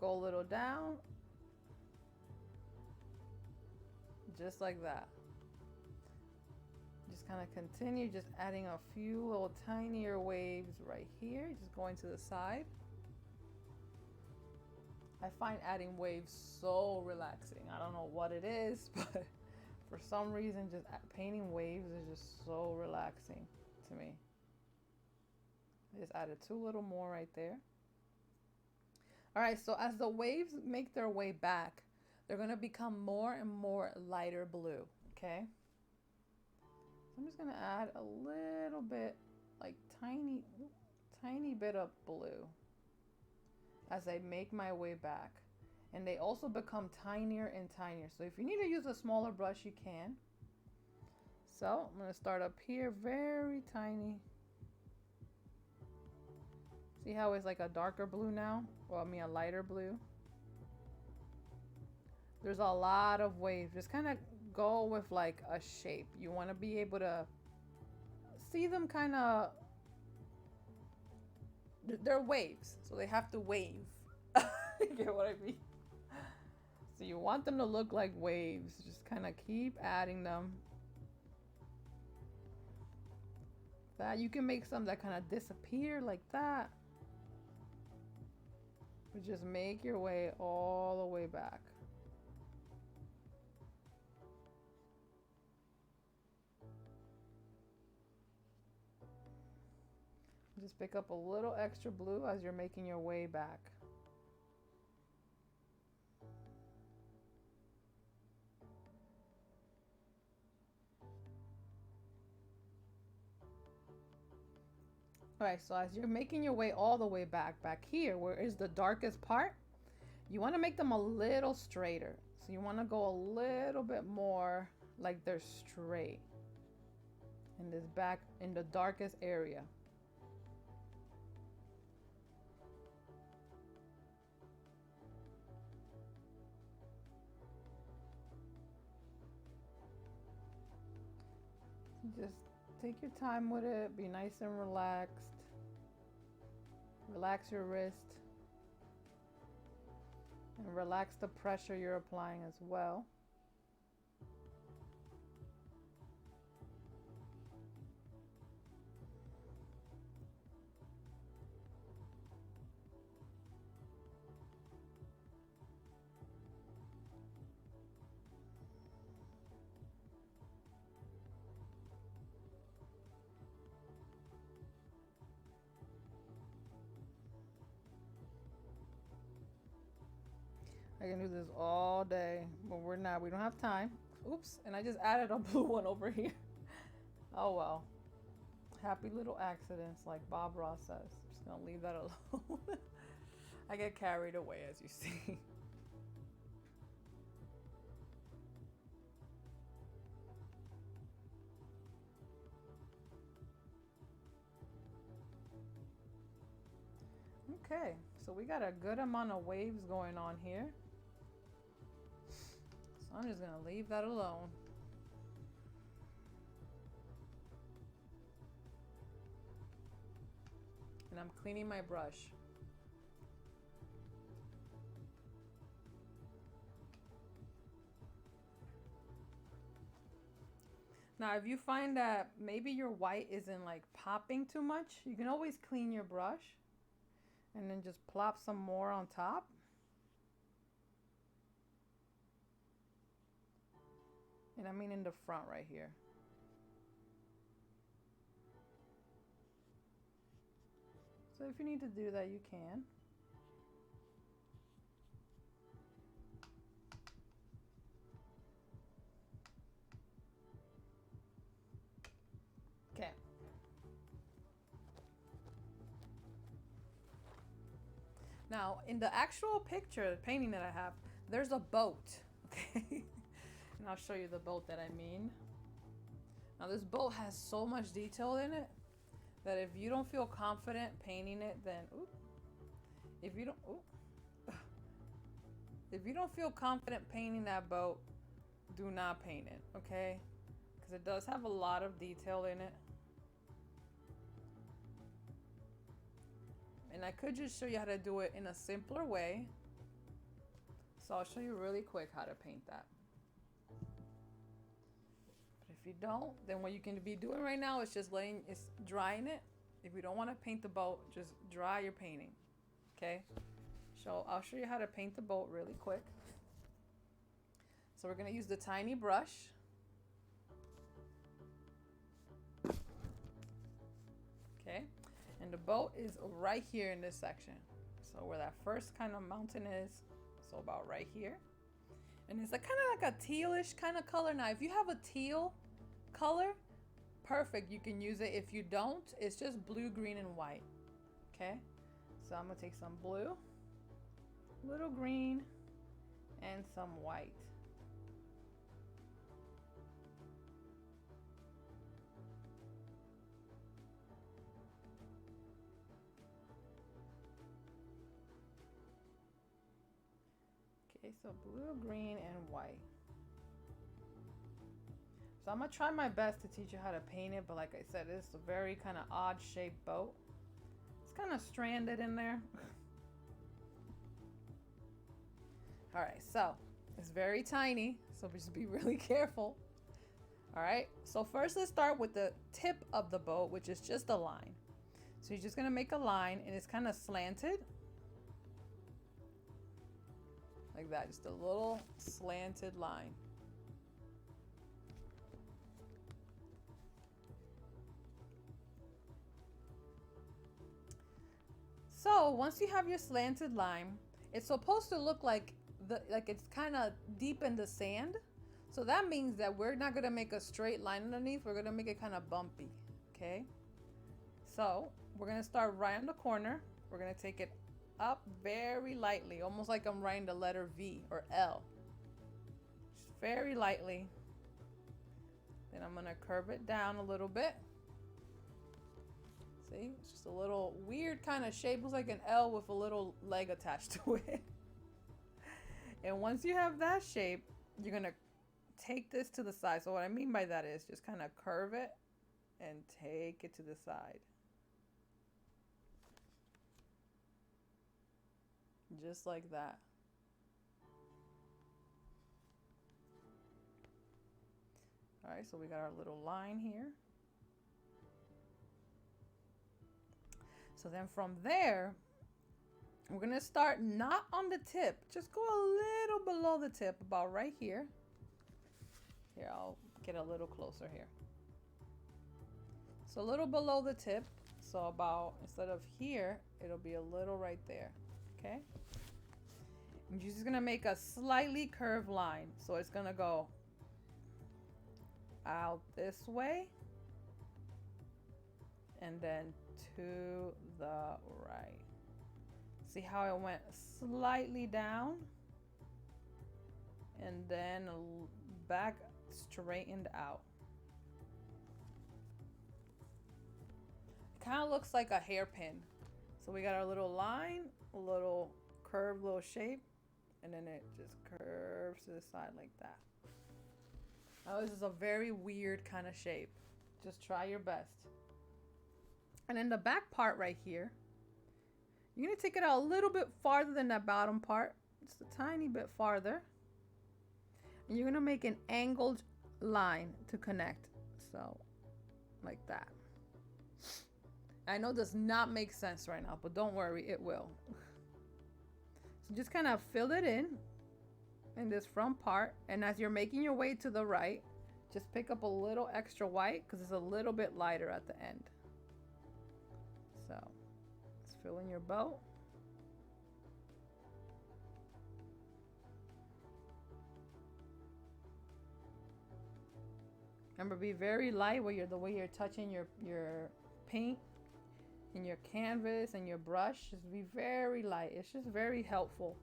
Go a little down. Just like that. Just kind of continue, just adding a few little tinier waves right here, just going to the side. I find adding waves so relaxing. I don't know what it is, but for some reason, just painting waves is just so relaxing to me. I just added 2 little more right there. All right, so as the waves make their way back, they're gonna become more and more lighter blue, okay? So I'm just gonna add a little bit, like tiny bit of blue as I make my way back. And they also become tinier and tinier. So if you need to use a smaller brush, you can. So I'm gonna start up here, very tiny. See how it's like a darker blue now? Well, I mean a lighter blue. There's a lot of waves. Just kind of go with like a shape. You want to be able to see them kind of, they're waves, so they have to wave. You get what I mean? So you want them to look like waves. Just kind of keep adding them. that. You can make some that kind of disappear like that. But just make your way all the way back. Just pick up a little extra blue as you're making your way back. All right, so as you're making your way all the way back here, where is the darkest part, you want to make them a little straighter. So you want to go a little bit more like they're straight in this back, in the darkest area. Just take your time with it. Be nice and relaxed. Relax your wrist. And relax the pressure you're applying as well. I can do this all day, but we're not. We don't have time. Oops, and I just added a blue one over here. Oh well. Happy little accidents, like Bob Ross says. I'm just gonna leave that alone. I get carried away, as you see. Okay, so we got a good amount of waves going on here. So I'm just gonna leave that alone. And I'm cleaning my brush. Now, if you find that maybe your white isn't like popping too much, you can always clean your brush and then just plop some more on top. And I mean in the front right here. So if you need to do that, you can. Okay. Now, in the actual picture, the painting that I have, there's a boat, okay? And I'll show you the boat that I mean. Now, this boat has so much detail in it that if you don't feel confident painting it, then, if you don't feel confident painting that boat, do not paint it, okay? Because it does have a lot of detail in it. And I could just show you how to do it in a simpler way. So I'll show you really quick how to paint that. But if you don't, then what you can be doing right now is just drying it. If you don't want to paint the boat, just dry your painting. Okay? So I'll show you how to paint the boat really quick. So we're going to use the tiny brush. Okay? And the boat is right here in this section. So where that first kind of mountain is, so about right here. And it's like kind of like a tealish kind of color. Now, if you have a teal color, perfect. You can use it. If you don't, it's just blue, green, and white. Okay? So I'm gonna take some blue, little green, and some white. Okay, so blue, green, and white. So I'm gonna try my best to teach you how to paint it, but like I said, it's a very kind of odd shaped boat. It's kind of stranded in there. All right, so it's very tiny, so just be really careful. All right, so first let's start with the tip of the boat, which is just a line. So you're just gonna make a line and it's kind of slanted. Like that, just a little slanted line. So once you have your slanted line, it's supposed to look like it's kind of deep in the sand. So that means that we're not gonna make a straight line underneath. We're gonna make it kind of bumpy. Okay. So we're gonna start right on the corner. We're gonna take it up very lightly, almost like I'm writing the letter V or L. Just very lightly. Then I'm gonna curve it down a little bit. See, it's just a little weird kind of shape. Looks like an L with a little leg attached to it. And once you have that shape, you're gonna take this to the side. So what I mean by that is just kind of curve it and take it to the side. Just like that. All right, so we got our little line here. So then from there, we're gonna start not on the tip, just go a little below the tip, about right here. Here, I'll get a little closer here. So a little below the tip, so about, instead of here, it'll be a little right there, okay? And you're just gonna make a slightly curved line. So it's gonna go out this way, and then to the right. See how it went slightly down and then back straightened out. It kind of looks like a hairpin. So we got our little line, a little curved little shape, and then it just curves to the side like that. Now this is a very weird kind of shape. Just try your best. And then the back part right here, you're gonna take it out a little bit farther than that bottom part, just a tiny bit farther. And you're gonna make an angled line to connect. So, like that. I know does not make sense right now, but don't worry, it will. So just kind of fill it in this front part. And as you're making your way to the right, just pick up a little extra white because it's a little bit lighter at the end. So, let's fill in your boat. Remember, be very light where the way you're touching your paint and your canvas and your brush. Just be very light. It's just very helpful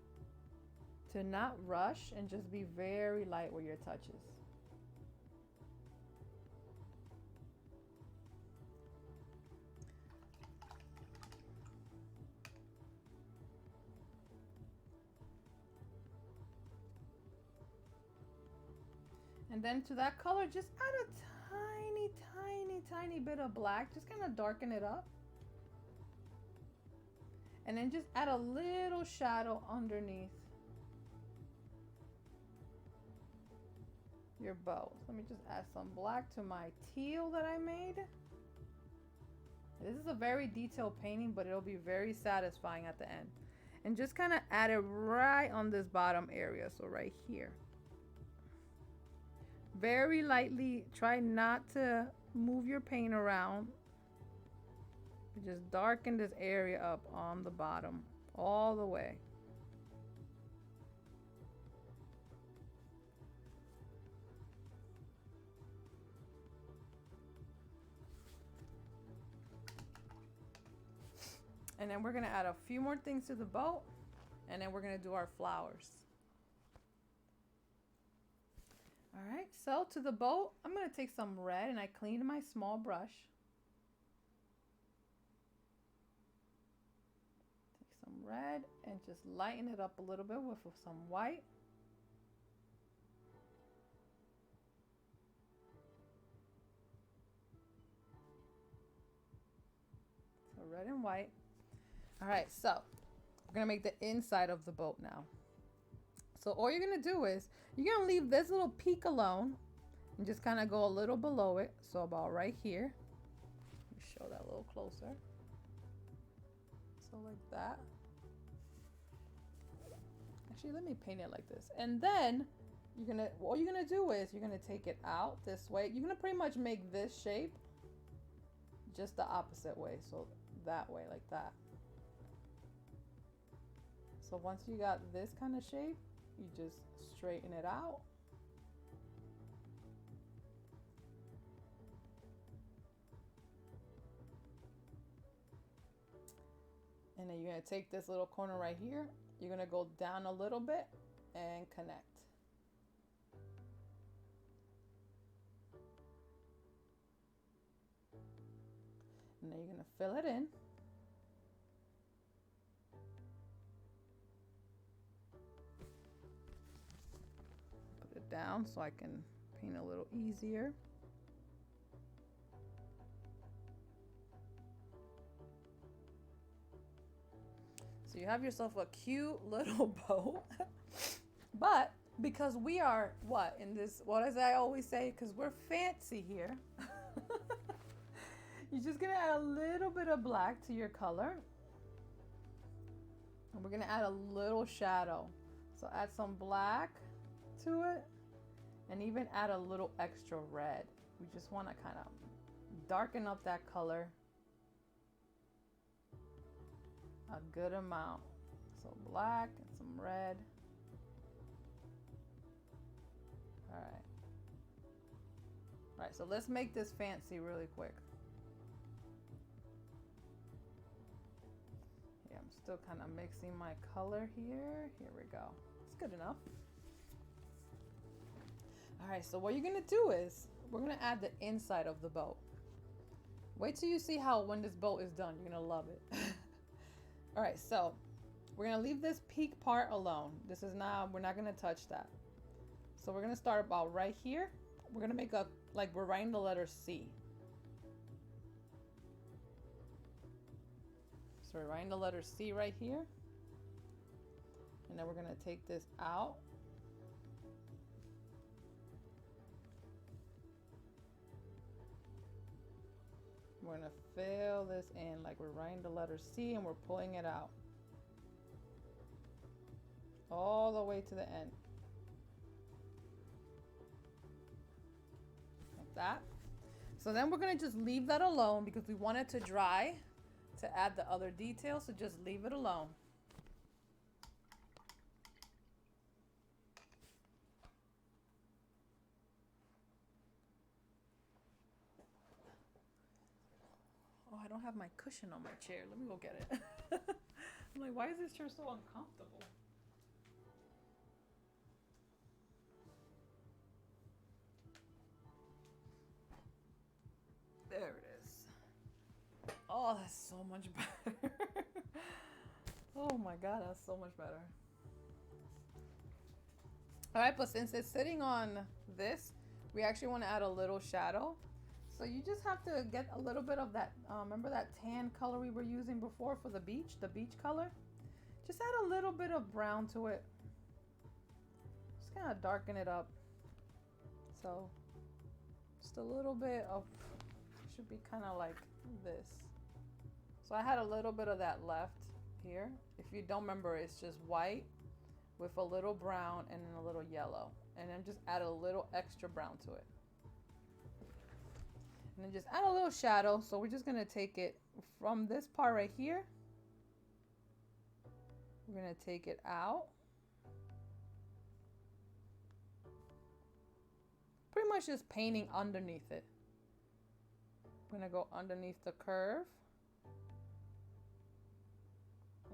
to not rush and just be very light with your touches. And then to that color, just add a tiny, tiny, tiny bit of black. Just kind of darken it up. And then just add a little shadow underneath your bow. So let me just add some black to my teal that I made. This is a very detailed painting, but it'll be very satisfying at the end. And just kind of add it right on this bottom area. So right here. Very lightly, try not to move your paint around. Just darken this area up on the bottom all the way. And then we're gonna add a few more things to the boat, and then we're gonna do our flowers. All right, so to the boat, I'm gonna take some red, and I cleaned my small brush. Take some red and just lighten it up a little bit with some white. So red and white. All right, so we're gonna make the inside of the boat now. So all you're gonna do is you're gonna leave this little peak alone, And just kind of go a little below it. So about right here. Let me show that a little closer. So like that. Actually, let me paint it like this. And then all you're gonna do is you're gonna take it out this way. You're gonna pretty much make this shape just the opposite way. So that way, like that. So once you got this kind of shape, you just straighten it out. And then you're gonna take this little corner right here. You're gonna go down a little bit and connect. And then you're gonna fill it in. Put it down so I can paint a little easier. So you have yourself a cute little bow. But because we are what in this, what as I always say, because we're fancy here, you're just gonna add a little bit of black to your color. And we're gonna add a little shadow. So add some black to it and even add a little extra red. We just wanna kind of darken up that color a good amount. So black and some red. All right. All right, so let's make this fancy really quick. Yeah, I'm still kind of mixing my color here. Here we go. It's good enough. All right, so what you're gonna do is we're gonna add the inside of the boat. Wait till you see how when this boat is done, you're gonna love it. All right, so we're gonna leave this peak part alone. This is not, we're not gonna touch that. So we're gonna start about right here. We're gonna make a, like we're writing the letter C. So we're writing the letter C right here. And then we're gonna take this out. We're gonna fill this in like we're writing the letter C and we're pulling it out. All the way to the end. Like that. So then we're gonna just leave that alone because we want it to dry to add the other details, so just leave it alone. Oh, I don't have my cushion on my chair. Let me go get it. I'm like, why is this chair so uncomfortable? There it is. Oh, that's so much better. Oh my God, that's so much better. All right, but since it's sitting on this, we actually want to add a little shadow. So you just have to get a little bit of that, remember that tan color we were using before for the beach color? Just add a little bit of brown to it. Just kind of darken it up. So just a little bit of, should be kind of like this. So I had a little bit of that left here. If you don't remember, it's just white with a little brown and then a little yellow. And then just add a little extra brown to it. And then just add a little shadow. So we're just gonna take it from this part right here. We're gonna take it out. Pretty much just painting underneath it. I'm gonna go underneath the curve.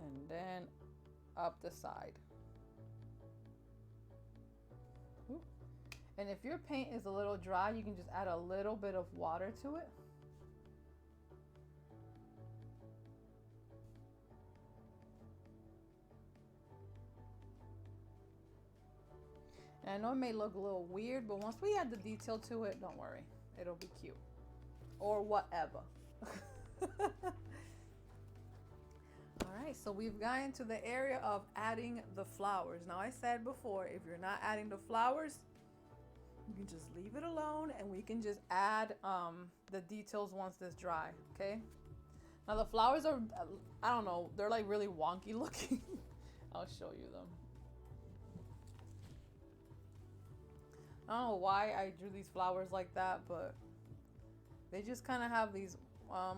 And then up the side. Ooh. And if your paint is a little dry, you can just add a little bit of water to it. And I know it may look a little weird, but once we add the detail to it, don't worry. It'll be cute. Or whatever. Alright, so we've gotten to the area of adding the flowers. Now I said before, if you're not adding the flowers, You can just leave it alone and we can just add the details once this dry, okay? Now the flowers are, I don't know, they're like really wonky looking. I'll show you them. I don't know why I drew these flowers like that, but they just kind of have these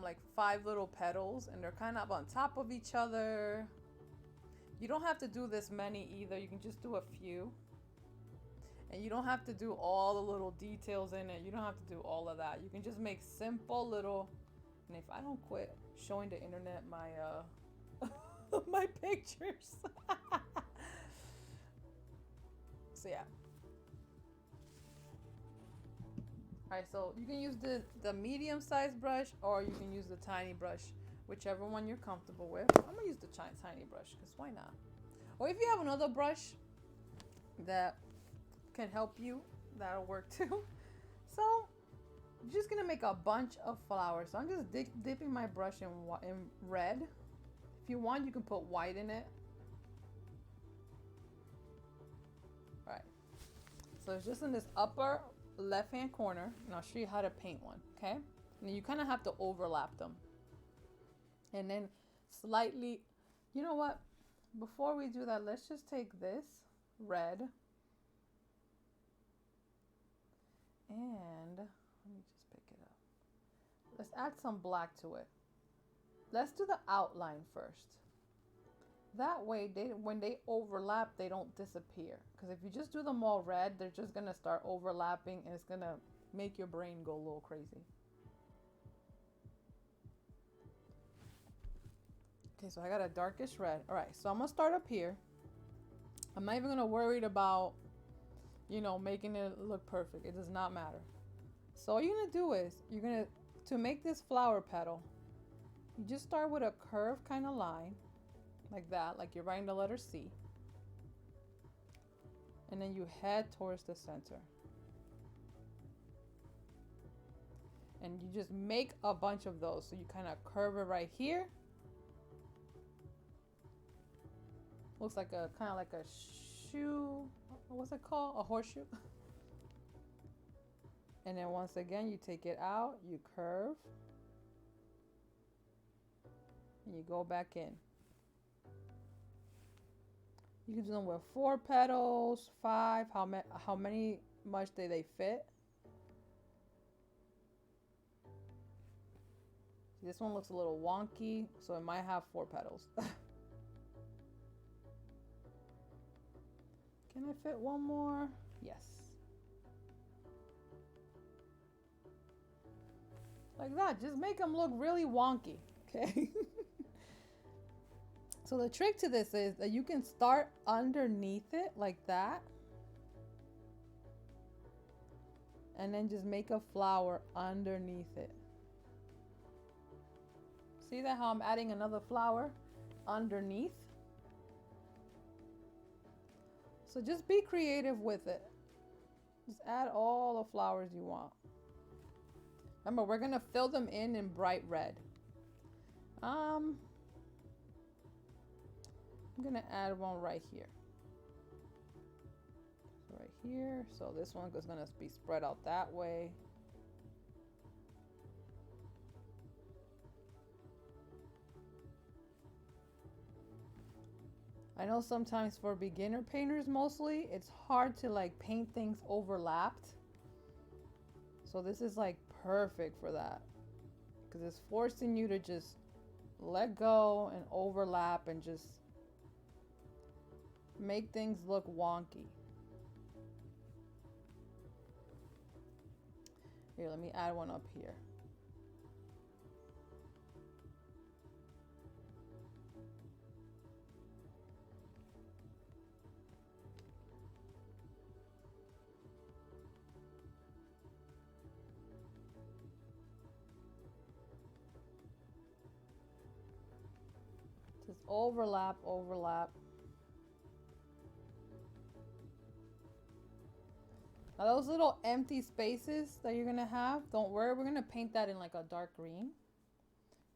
like 5 little petals and they're kind of on top of each other. You don't have to do this many either. You can just do a few. And you don't have to do all the little details in it. You don't have to do all of that. You can just make simple little, and if I don't quit showing the internet my my pictures. So yeah. Alright, so you can use the medium sized brush or you can use the tiny brush, whichever one you're comfortable with. I'm gonna use the tiny brush because why not? Or if you have another brush that can help you, that'll work too. So I'm just gonna make a bunch of flowers. So I'm just dipping my brush in red. If you want, you can put white in it. All right, so it's just in this upper left hand corner, and I'll show you how to paint one. Okay, and you kind of have to overlap them, and then slightly, you know what, before we do that, let's just take this red and let me just pick it up. Let's add some black to it. Let's do the outline first. That way, when they overlap, they don't disappear. Because if you just do them all red, they're just going to start overlapping and it's going to make your brain go a little crazy. Okay, so I got a darkish red. All right, so I'm going to start up here. I'm not even going to worry about, you know, making it look perfect. It does not matter. So all you're going to do is, to make this flower petal, you just start with a curved kind of line. Like that, like you're writing the letter C. And then you head towards the center. And you just make a bunch of those. So you kind of curve it right here. Looks like a kind of like a shoe. What's it called? A horseshoe. And then once again, you take it out, you curve. And you go back in. You can do them with 4 petals, 5, how many much do they fit. This one looks a little wonky, so it might have 4 petals. Can I fit one more? Yes. Like that, just make them look really wonky, okay? So the trick to this is that you can start underneath it like that. And then just make a flower underneath it. See that how I'm adding another flower underneath? So just be creative with it. Just add all the flowers you want. Remember, we're gonna fill them in bright red. I'm gonna add one right here. Right here. So this one is gonna be spread out that way. I know sometimes for beginner painters mostly, it's hard to like paint things overlapped. So this is like perfect for that. Because it's forcing you to just let go and overlap and just make things look wonky. Here, let me add one up here. Just overlap, overlap. Now those little empty spaces that you're gonna have, don't worry, we're gonna paint that in like a dark green.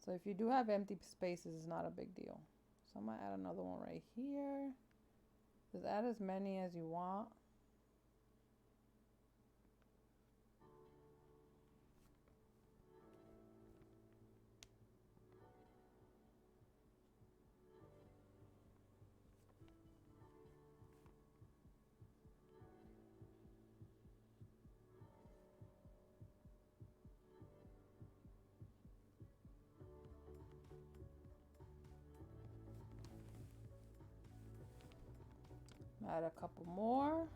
So if you do have empty spaces, it's not a big deal. So I'm gonna add another one right here. Just add as many as you want. Add a couple more.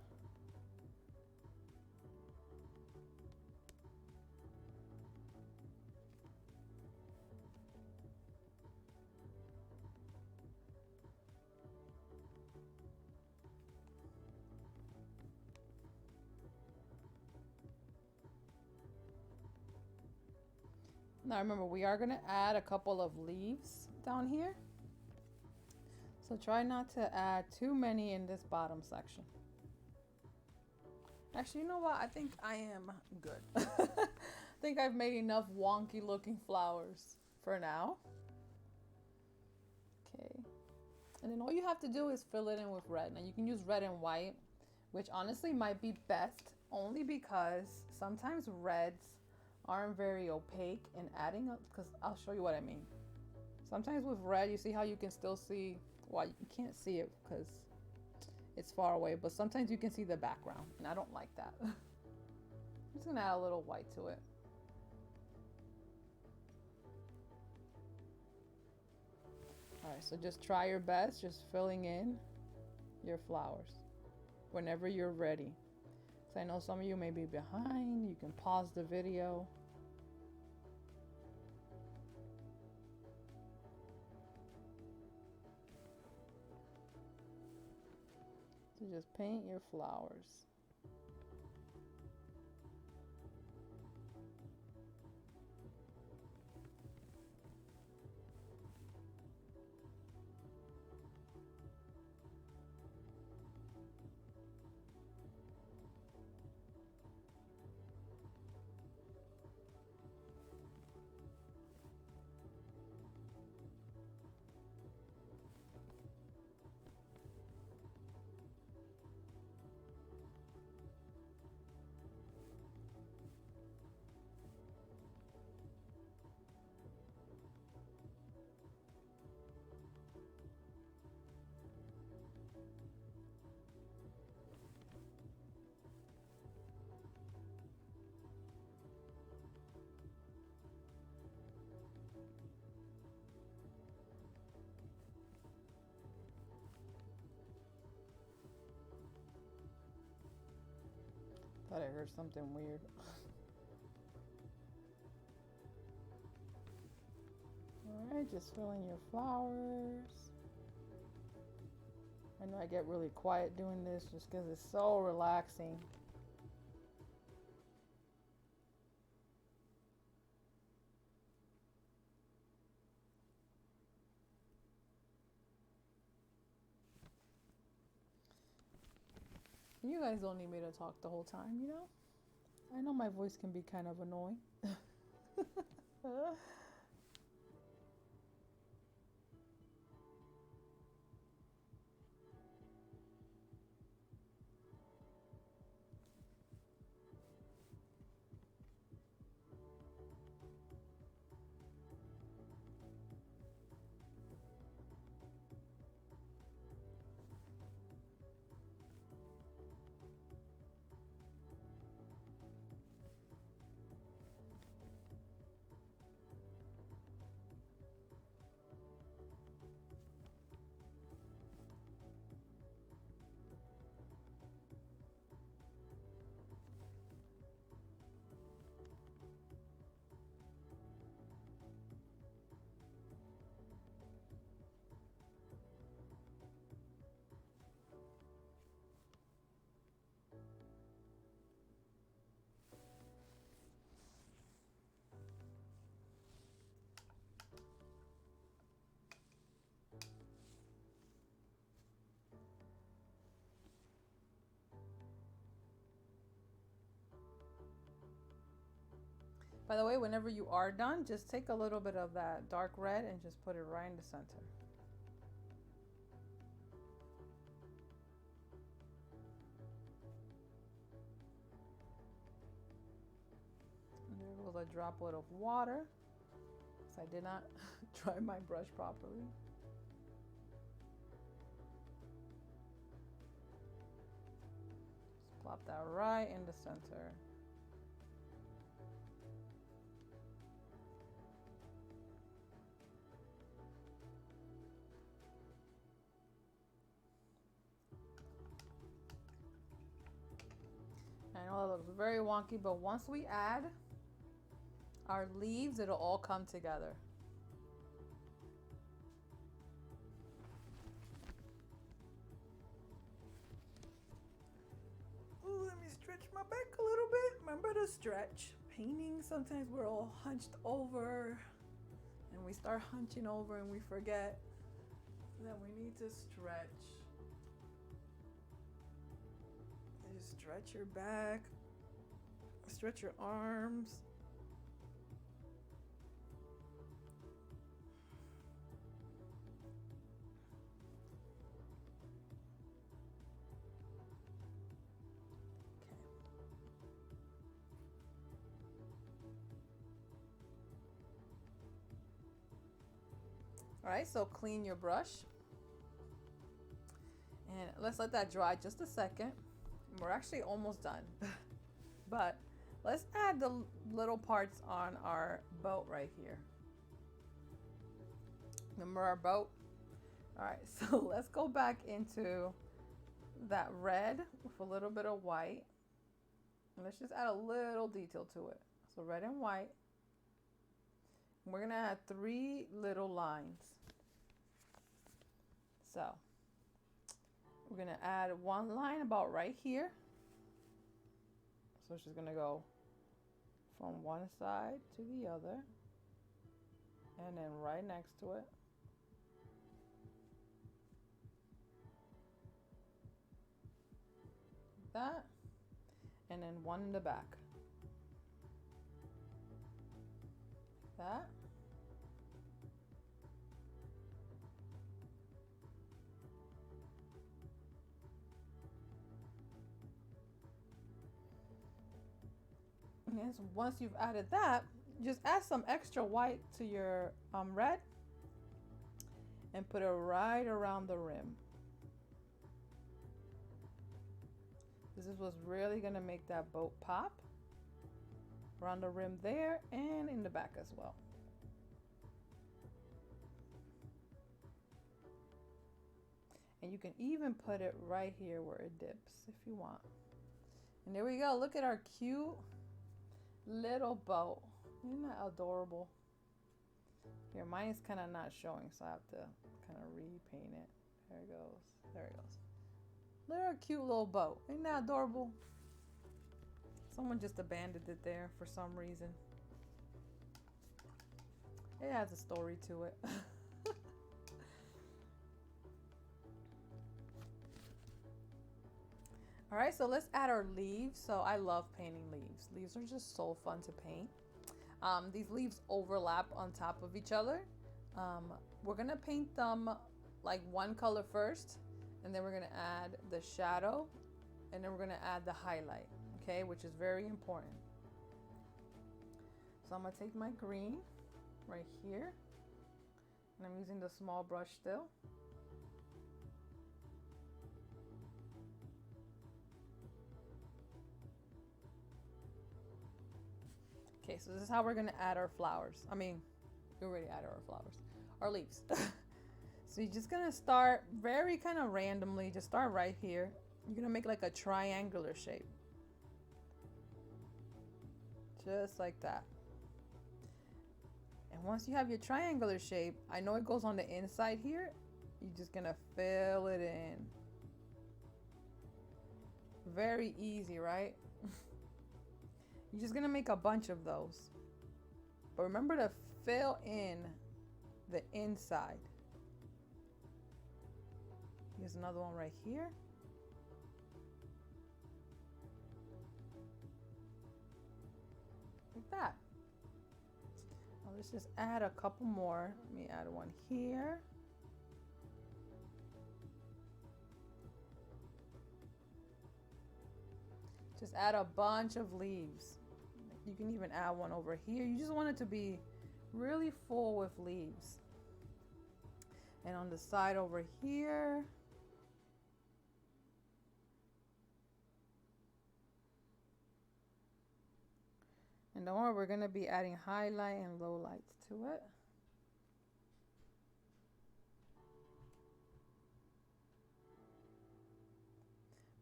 Now remember, we are going to add a couple of leaves down here. So try not to add too many in this bottom section. Actually, you know what? I think I am good. I think I've made enough wonky looking flowers for now. Okay. And then all you have to do is fill it in with red. Now you can use red and white, which honestly might be best only because sometimes reds aren't very opaque in adding, because I'll show you what I mean. Sometimes with red, you see how you can still see, well, you can't see it because it's far away, but sometimes you can see the background, and I don't like that. I'm just gonna add a little white to it. All right, so just try your best, just filling in your flowers whenever you're ready. So I know some of you may be behind, you can pause the video. So just paint your flowers. Thought I heard something weird. Alright, just fill in your flowers. I know I get really quiet doing this just because it's so relaxing. You guys don't need me to talk the whole time, you know? I know my voice can be kind of annoying. By the way, whenever you are done, just take a little bit of that dark red and just put it right in the center. And there goes a droplet of water. So I did not dry my brush properly. Just plop that right in the center. very wonky, but once we add our leaves, it'll all come together. Ooh, let me stretch my back a little bit. Remember to stretch. Painting, sometimes we're all hunched over and we start hunching over and we forget that we need to stretch. Just stretch your back, stretch your arms. All right, so clean your brush. And let's let that dry just a second. We're actually almost done. But let's add the little parts on our boat right here. Remember our boat? All right, so let's go back into that red with a little bit of white. And let's just add a little detail to it. So red and white. We're gonna add 3 little lines. So we're gonna add 1 line about right here. So she's gonna go from one side to the other, and then right next to it. That, and then 1 in the back. That. And once you've added that, just add some extra white to your red and put it right around the rim. This is what's really gonna make that boat pop. Around the rim there and in the back as well. And you can even put it right here where it dips if you want. And there we go. Look at our cute little boat. Isn't that adorable? Here, mine is kind of not showing, so I have to kind of repaint it. There it goes. There it goes. Look at our cute little boat. Isn't that adorable? Someone just abandoned it there for some reason. It has a story to it. All right, so let's add our leaves. So I love painting leaves. Leaves are just so fun to paint. These leaves overlap on top of each other. We're gonna paint them like one color first, and then we're gonna add the shadow, and then we're gonna add the highlight, okay, which is very important. So I'm gonna take my green right here, and I'm using the small brush still. Okay, so this is how we're gonna add our flowers. I mean, we already added our flowers, our leaves. So you're just gonna start very kind of randomly, just start right here. You're gonna make like a triangular shape. Just like that. And once you have your triangular shape, I know it goes on the inside here. You're just gonna fill it in. Very easy, right? You're just gonna make a bunch of those. But remember to fill in the inside. Here's another one right here. Like that. Now let's just add a couple more. Let me add one here. Just add a bunch of leaves. You can even add one over here. You just want it to be really full with leaves. And on the side over here. And don't worry, we're going to be adding highlight and low lights to it.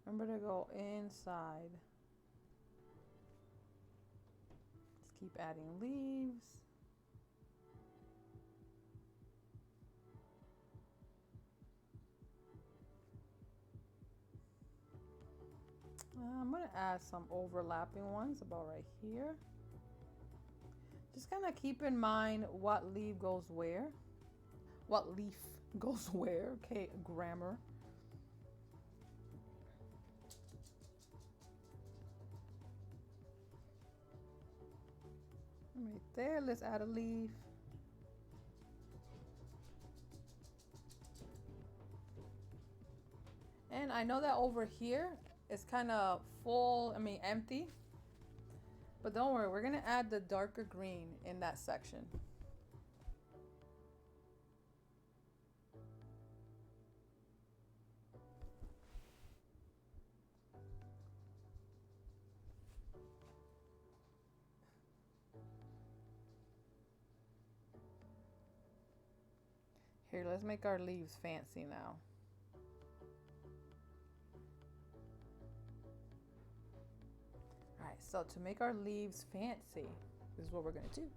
Remember to go inside. keep adding leaves. I'm going to add some overlapping ones about right here. Just kind of keep in mind what leaf goes where. What leaf goes where, okay, grammar. Right there, let's add a leaf. And I know that over here it's kind of full, empty. But don't worry, we're gonna add the darker green in that section. Here, let's make our leaves fancy now. All right, so to make our leaves fancy, this is what we're gonna do.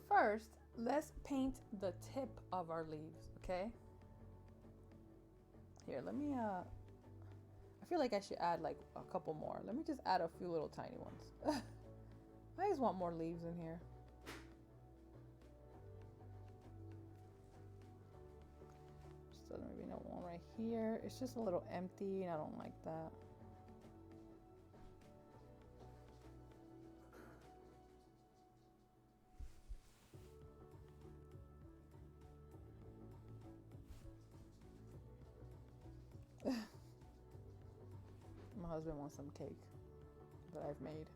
First, let's paint the tip of our leaves, okay? Here, let me, I feel like I should add like a couple more. Let me just add a few little tiny ones. I just want more leaves in here. So maybe not one right here. It's just a little empty and I don't like that. My husband wants some cake that I've made.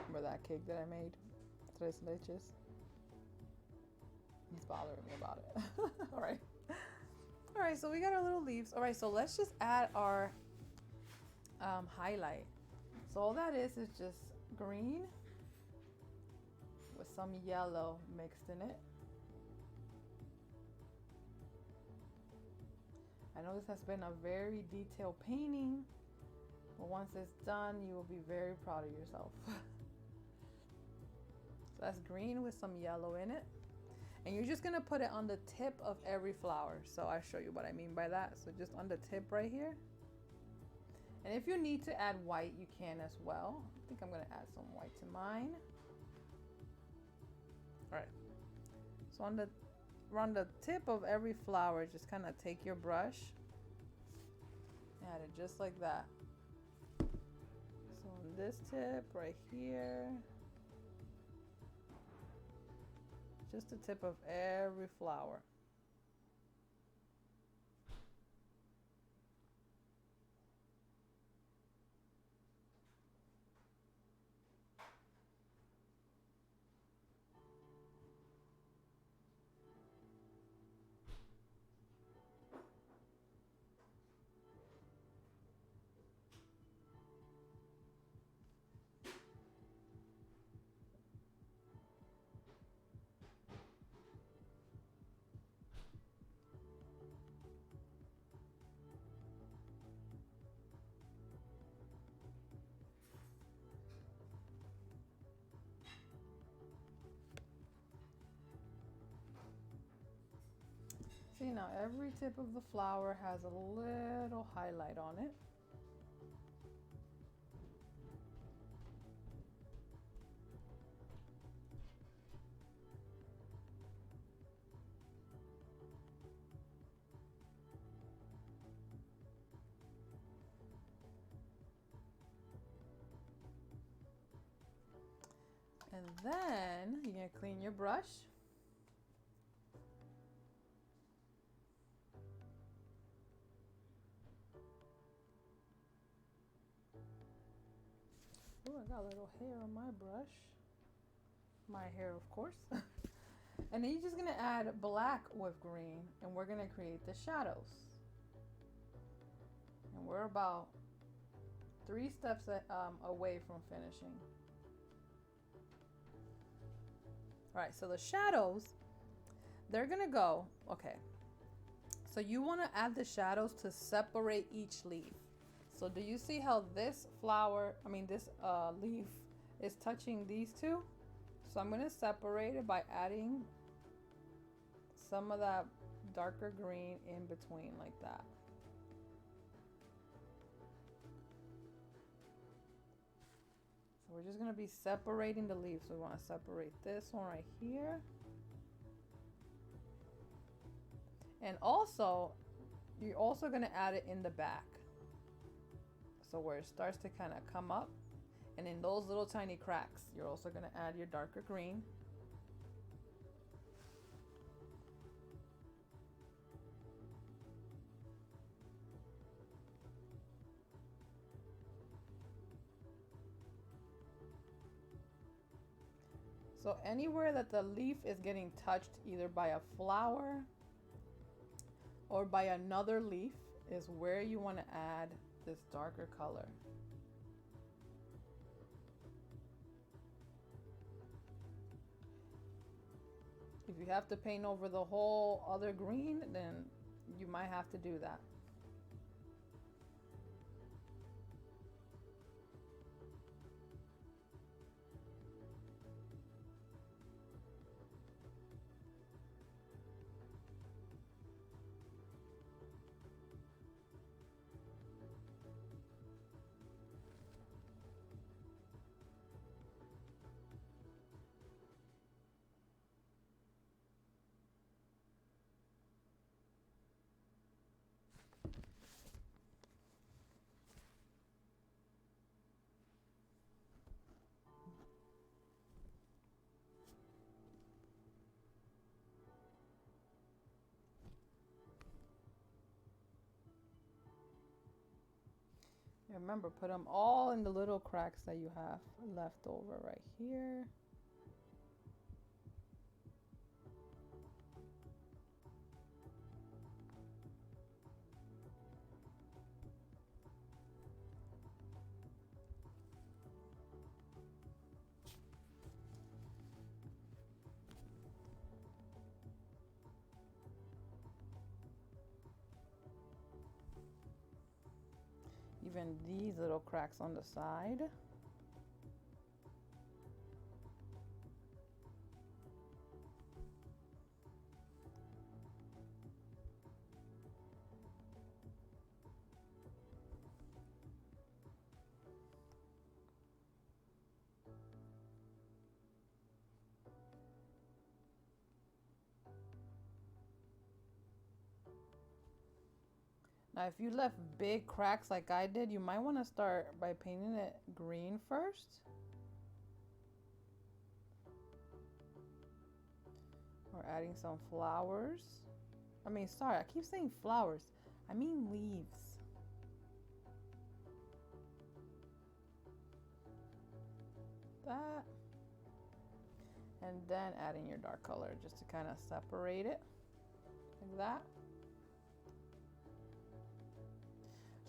Remember that cake that I made? Tres leches? He's bothering me about it. All right. All right, so we got our little leaves. All right, so let's just add our highlight. So all that is just green with some yellow mixed in it. I know this has been a very detailed painting, but once it's done, you will be very proud of yourself. So that's green with some yellow in it. And you're just gonna put it on the tip of every flower. So I'll show you what I mean by that. So just on the tip right here. And if you need to add white, you can as well. I think I'm gonna add some white to mine. All right. So on the tip of every flower, just kind of take your brush, add it just like that. So on this tip right here, just the tip of every flower. See, now every tip of the flower has a little highlight on it. And then you're gonna clean your brush. Oh, I got a little hair on my brush. My hair, of course. And then you're just gonna add black with green, and we're gonna create the shadows. And we're about 3 steps away from finishing. All right, so the shadows, they're gonna go, okay. So you wanna add the shadows to separate each leaf. So do you see how this flower, this leaf is touching these two. So I'm going to separate it by adding some of that darker green in between like that. So we're just going to be separating the leaves. So we want to separate this one right here. And also, you're also going to add it in the back. So where it starts to kind of come up. And in those little tiny cracks, you're also going to add your darker green. So anywhere that the leaf is getting touched either by a flower or by another leaf is where you want to add this darker color. If you have to paint over the whole other green, then you might have to do that. Remember, put them all in the little cracks that you have left over right here. Even these little cracks on the side. Now, if you left big cracks like I did, you might want to start by painting it green first. Or adding some flowers. Sorry, I keep saying flowers. I mean leaves. That. And then adding your dark color just to kind of separate it. Like that.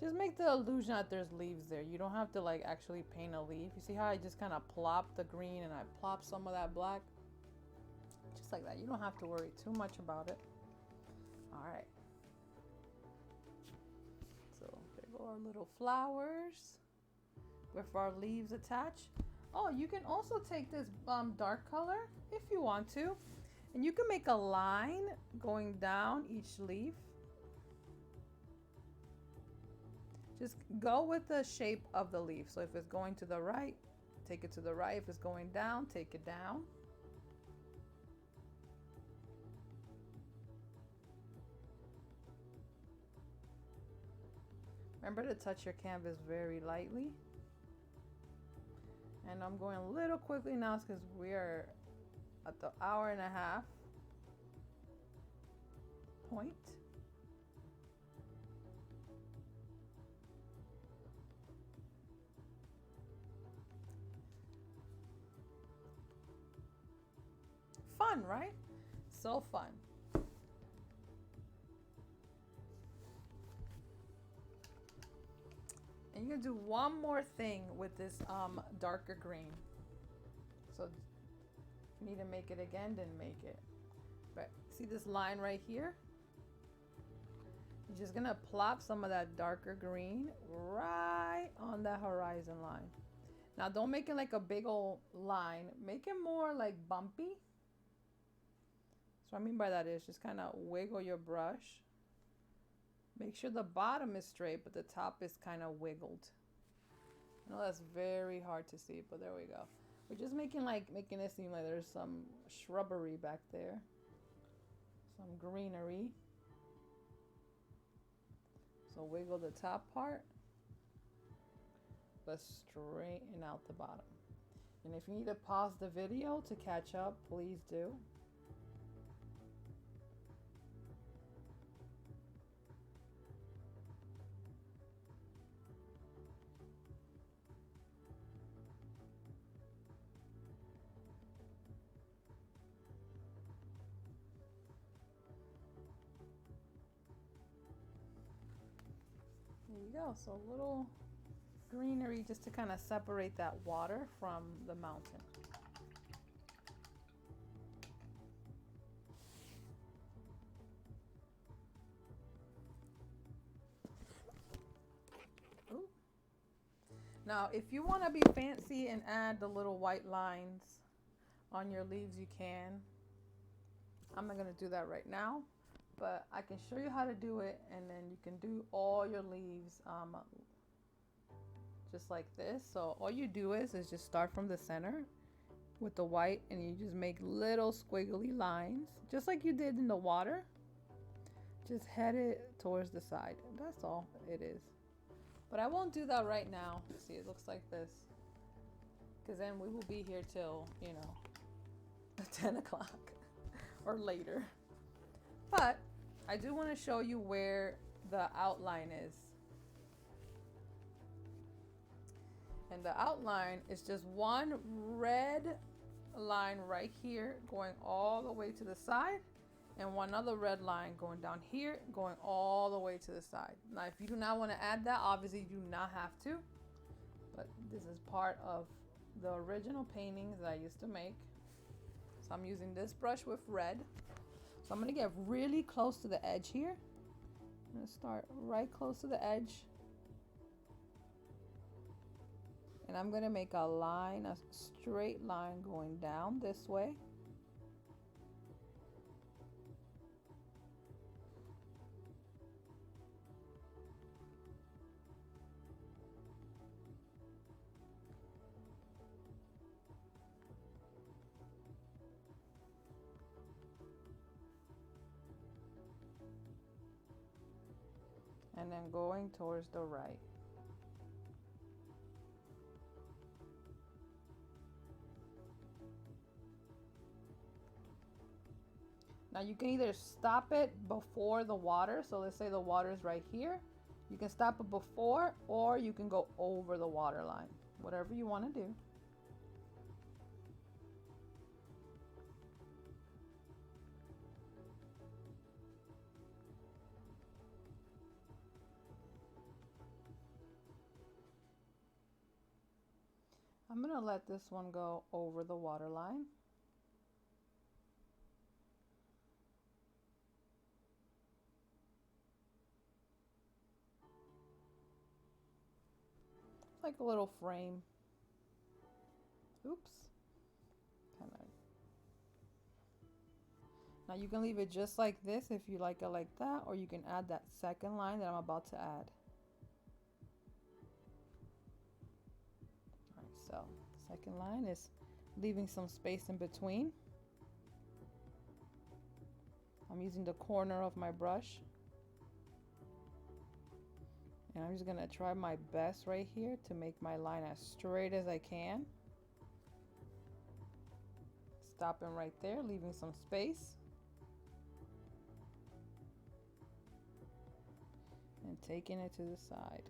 Just make the illusion that there's leaves there. You don't have to like actually paint a leaf. You see how I just kind of plop the green and I plop some of that black? Just like that. You don't have to worry too much about it. All right. So there go our little flowers with our leaves attached. Oh, you can also take this dark color if you want to. And you can make a line going down each leaf. Just go with the shape of the leaf. So if it's going to the right, take it to the right. If it's going down, take it down. Remember to touch your canvas very lightly. And I'm going a little quickly now because we are at the hour-and-a-half point. Fun, right? So fun. And you're gonna do one more thing with this darker green. So if you need to make it again, then make it. But see this line right here? You're just gonna plop some of that darker green right on that horizon line. Now don't make it like a big old line. Make it more like bumpy. So what I mean by that is just kind of wiggle your brush. Make sure the bottom is straight, but the top is kind of wiggled. I know that's very hard to see, but there we go. We're just making it seem like there's some shrubbery back there. Some greenery. So wiggle the top part, but straighten out the bottom. And if you need to pause the video to catch up, please do. There you go. So a little greenery just to kind of separate that water from the mountain. Ooh. Now, if you want to be fancy and add the little white lines on your leaves, you can. I'm not going to do that right now, but I can show you how to do it, and then you can do all your leaves just like this. So all you do is just start from the center with the white, and you just make little squiggly lines just like you did in the water. Just head it towards the side. That's all it is. But I won't do that right now. See, it looks like this, because then we will be here till 10 o'clock or later. But I do want to show you where the outline is. And the outline is just one red line right here going all the way to the side, and one other red line going down here going all the way to the side. Now if you do not want to add that, obviously you do not have to, but this is part of the original paintings that I used to make. So I'm using this brush with red. So I'm going to get really close to the edge here. I'm going to start right close to the edge. And I'm going to make a line, a straight line going down this way. And then going towards the right. Now you can either stop it before the water. So let's say the water is right here. You can stop it before, or you can go over the water line. Whatever you want to do. I'm going to let this one go over the water line. Like a little frame. Oops. Kind of. Now you can leave it just like this if you like it like that, or you can add that second line that I'm about to add. All right, so the second line is leaving some space in between. I'm using the corner of my brush. And I'm just gonna try my best right here to make my line as straight as I can. Stopping right there, leaving some space. And taking it to the side.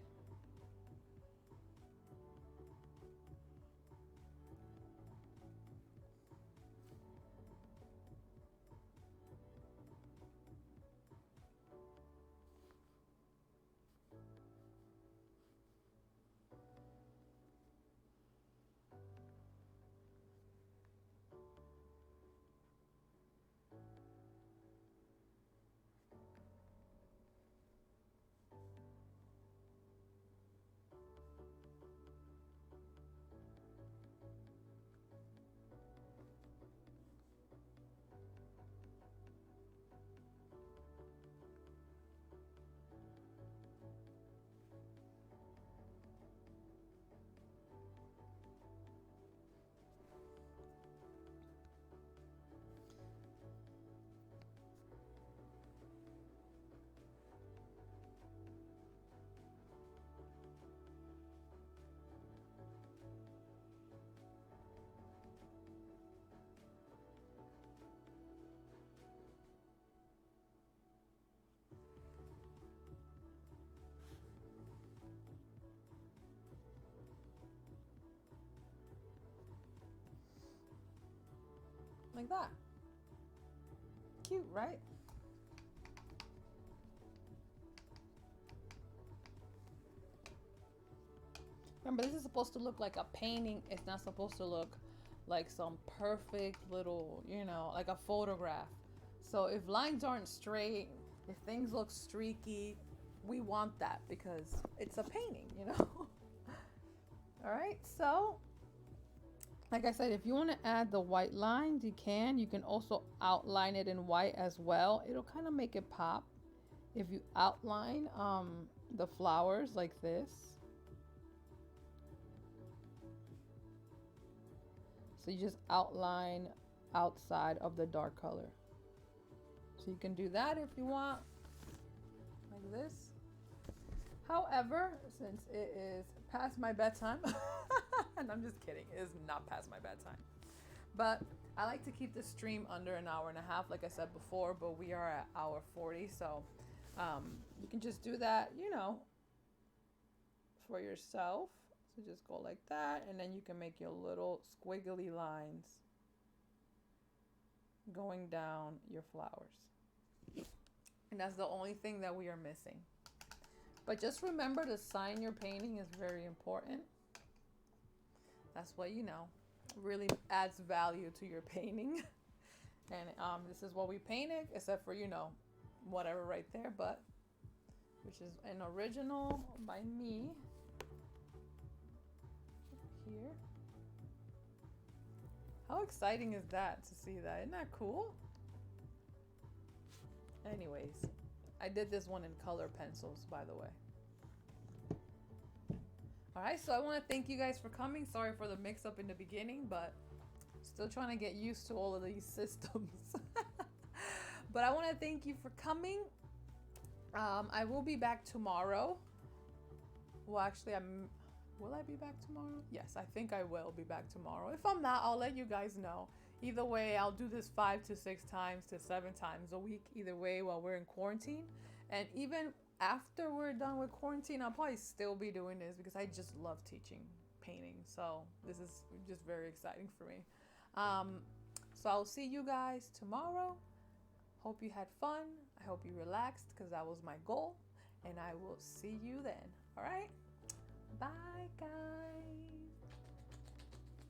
like that. Cute, right? Remember, this is supposed to look like a painting. It's not supposed to look like some perfect little, you know, like a photograph. So if lines aren't straight, if things look streaky, we want that because it's a painting, you know? All right, so like I said, if you want to add the white lines, you can. You can also outline it in white as well. It'll kind of make it pop if you outline the flowers like this. So you just outline outside of the dark color. So you can do that if you want, like this. However, since it is past my bedtime, and I'm just kidding, it is not past my bedtime. But I like to keep the stream under an hour and a half, like I said before, but we are at hour 40. So you can just do that, you know, for yourself. So just go like that, and then you can make your little squiggly lines going down your flowers. And that's the only thing that we are missing. But just remember to sign your painting is very important. That's what, you know, really adds value to your painting. And this is what we painted, except for, you know, whatever right there, but which is an original by me. Here. How exciting is that to see that? Isn't that cool? Anyways, I did this one in color pencils, by the way. All right, so I want to thank you guys for coming. Sorry for the mix up in the beginning, but still trying to get used to all of these systems. But I want to thank you for coming. I will be back tomorrow. Well, actually, will I be back tomorrow? Yes, I think I will be back tomorrow. If I'm not, I'll let you guys know. Either way, I'll do this 5 to 6 times to 7 times a week. Either way, while we're in quarantine. And even after we're done with quarantine, I'll probably still be doing this because I just love teaching painting. So this is just very exciting for me. So I'll see you guys tomorrow. Hope you had fun. I hope you relaxed because that was my goal. And I will see you then. All right? Bye, guys.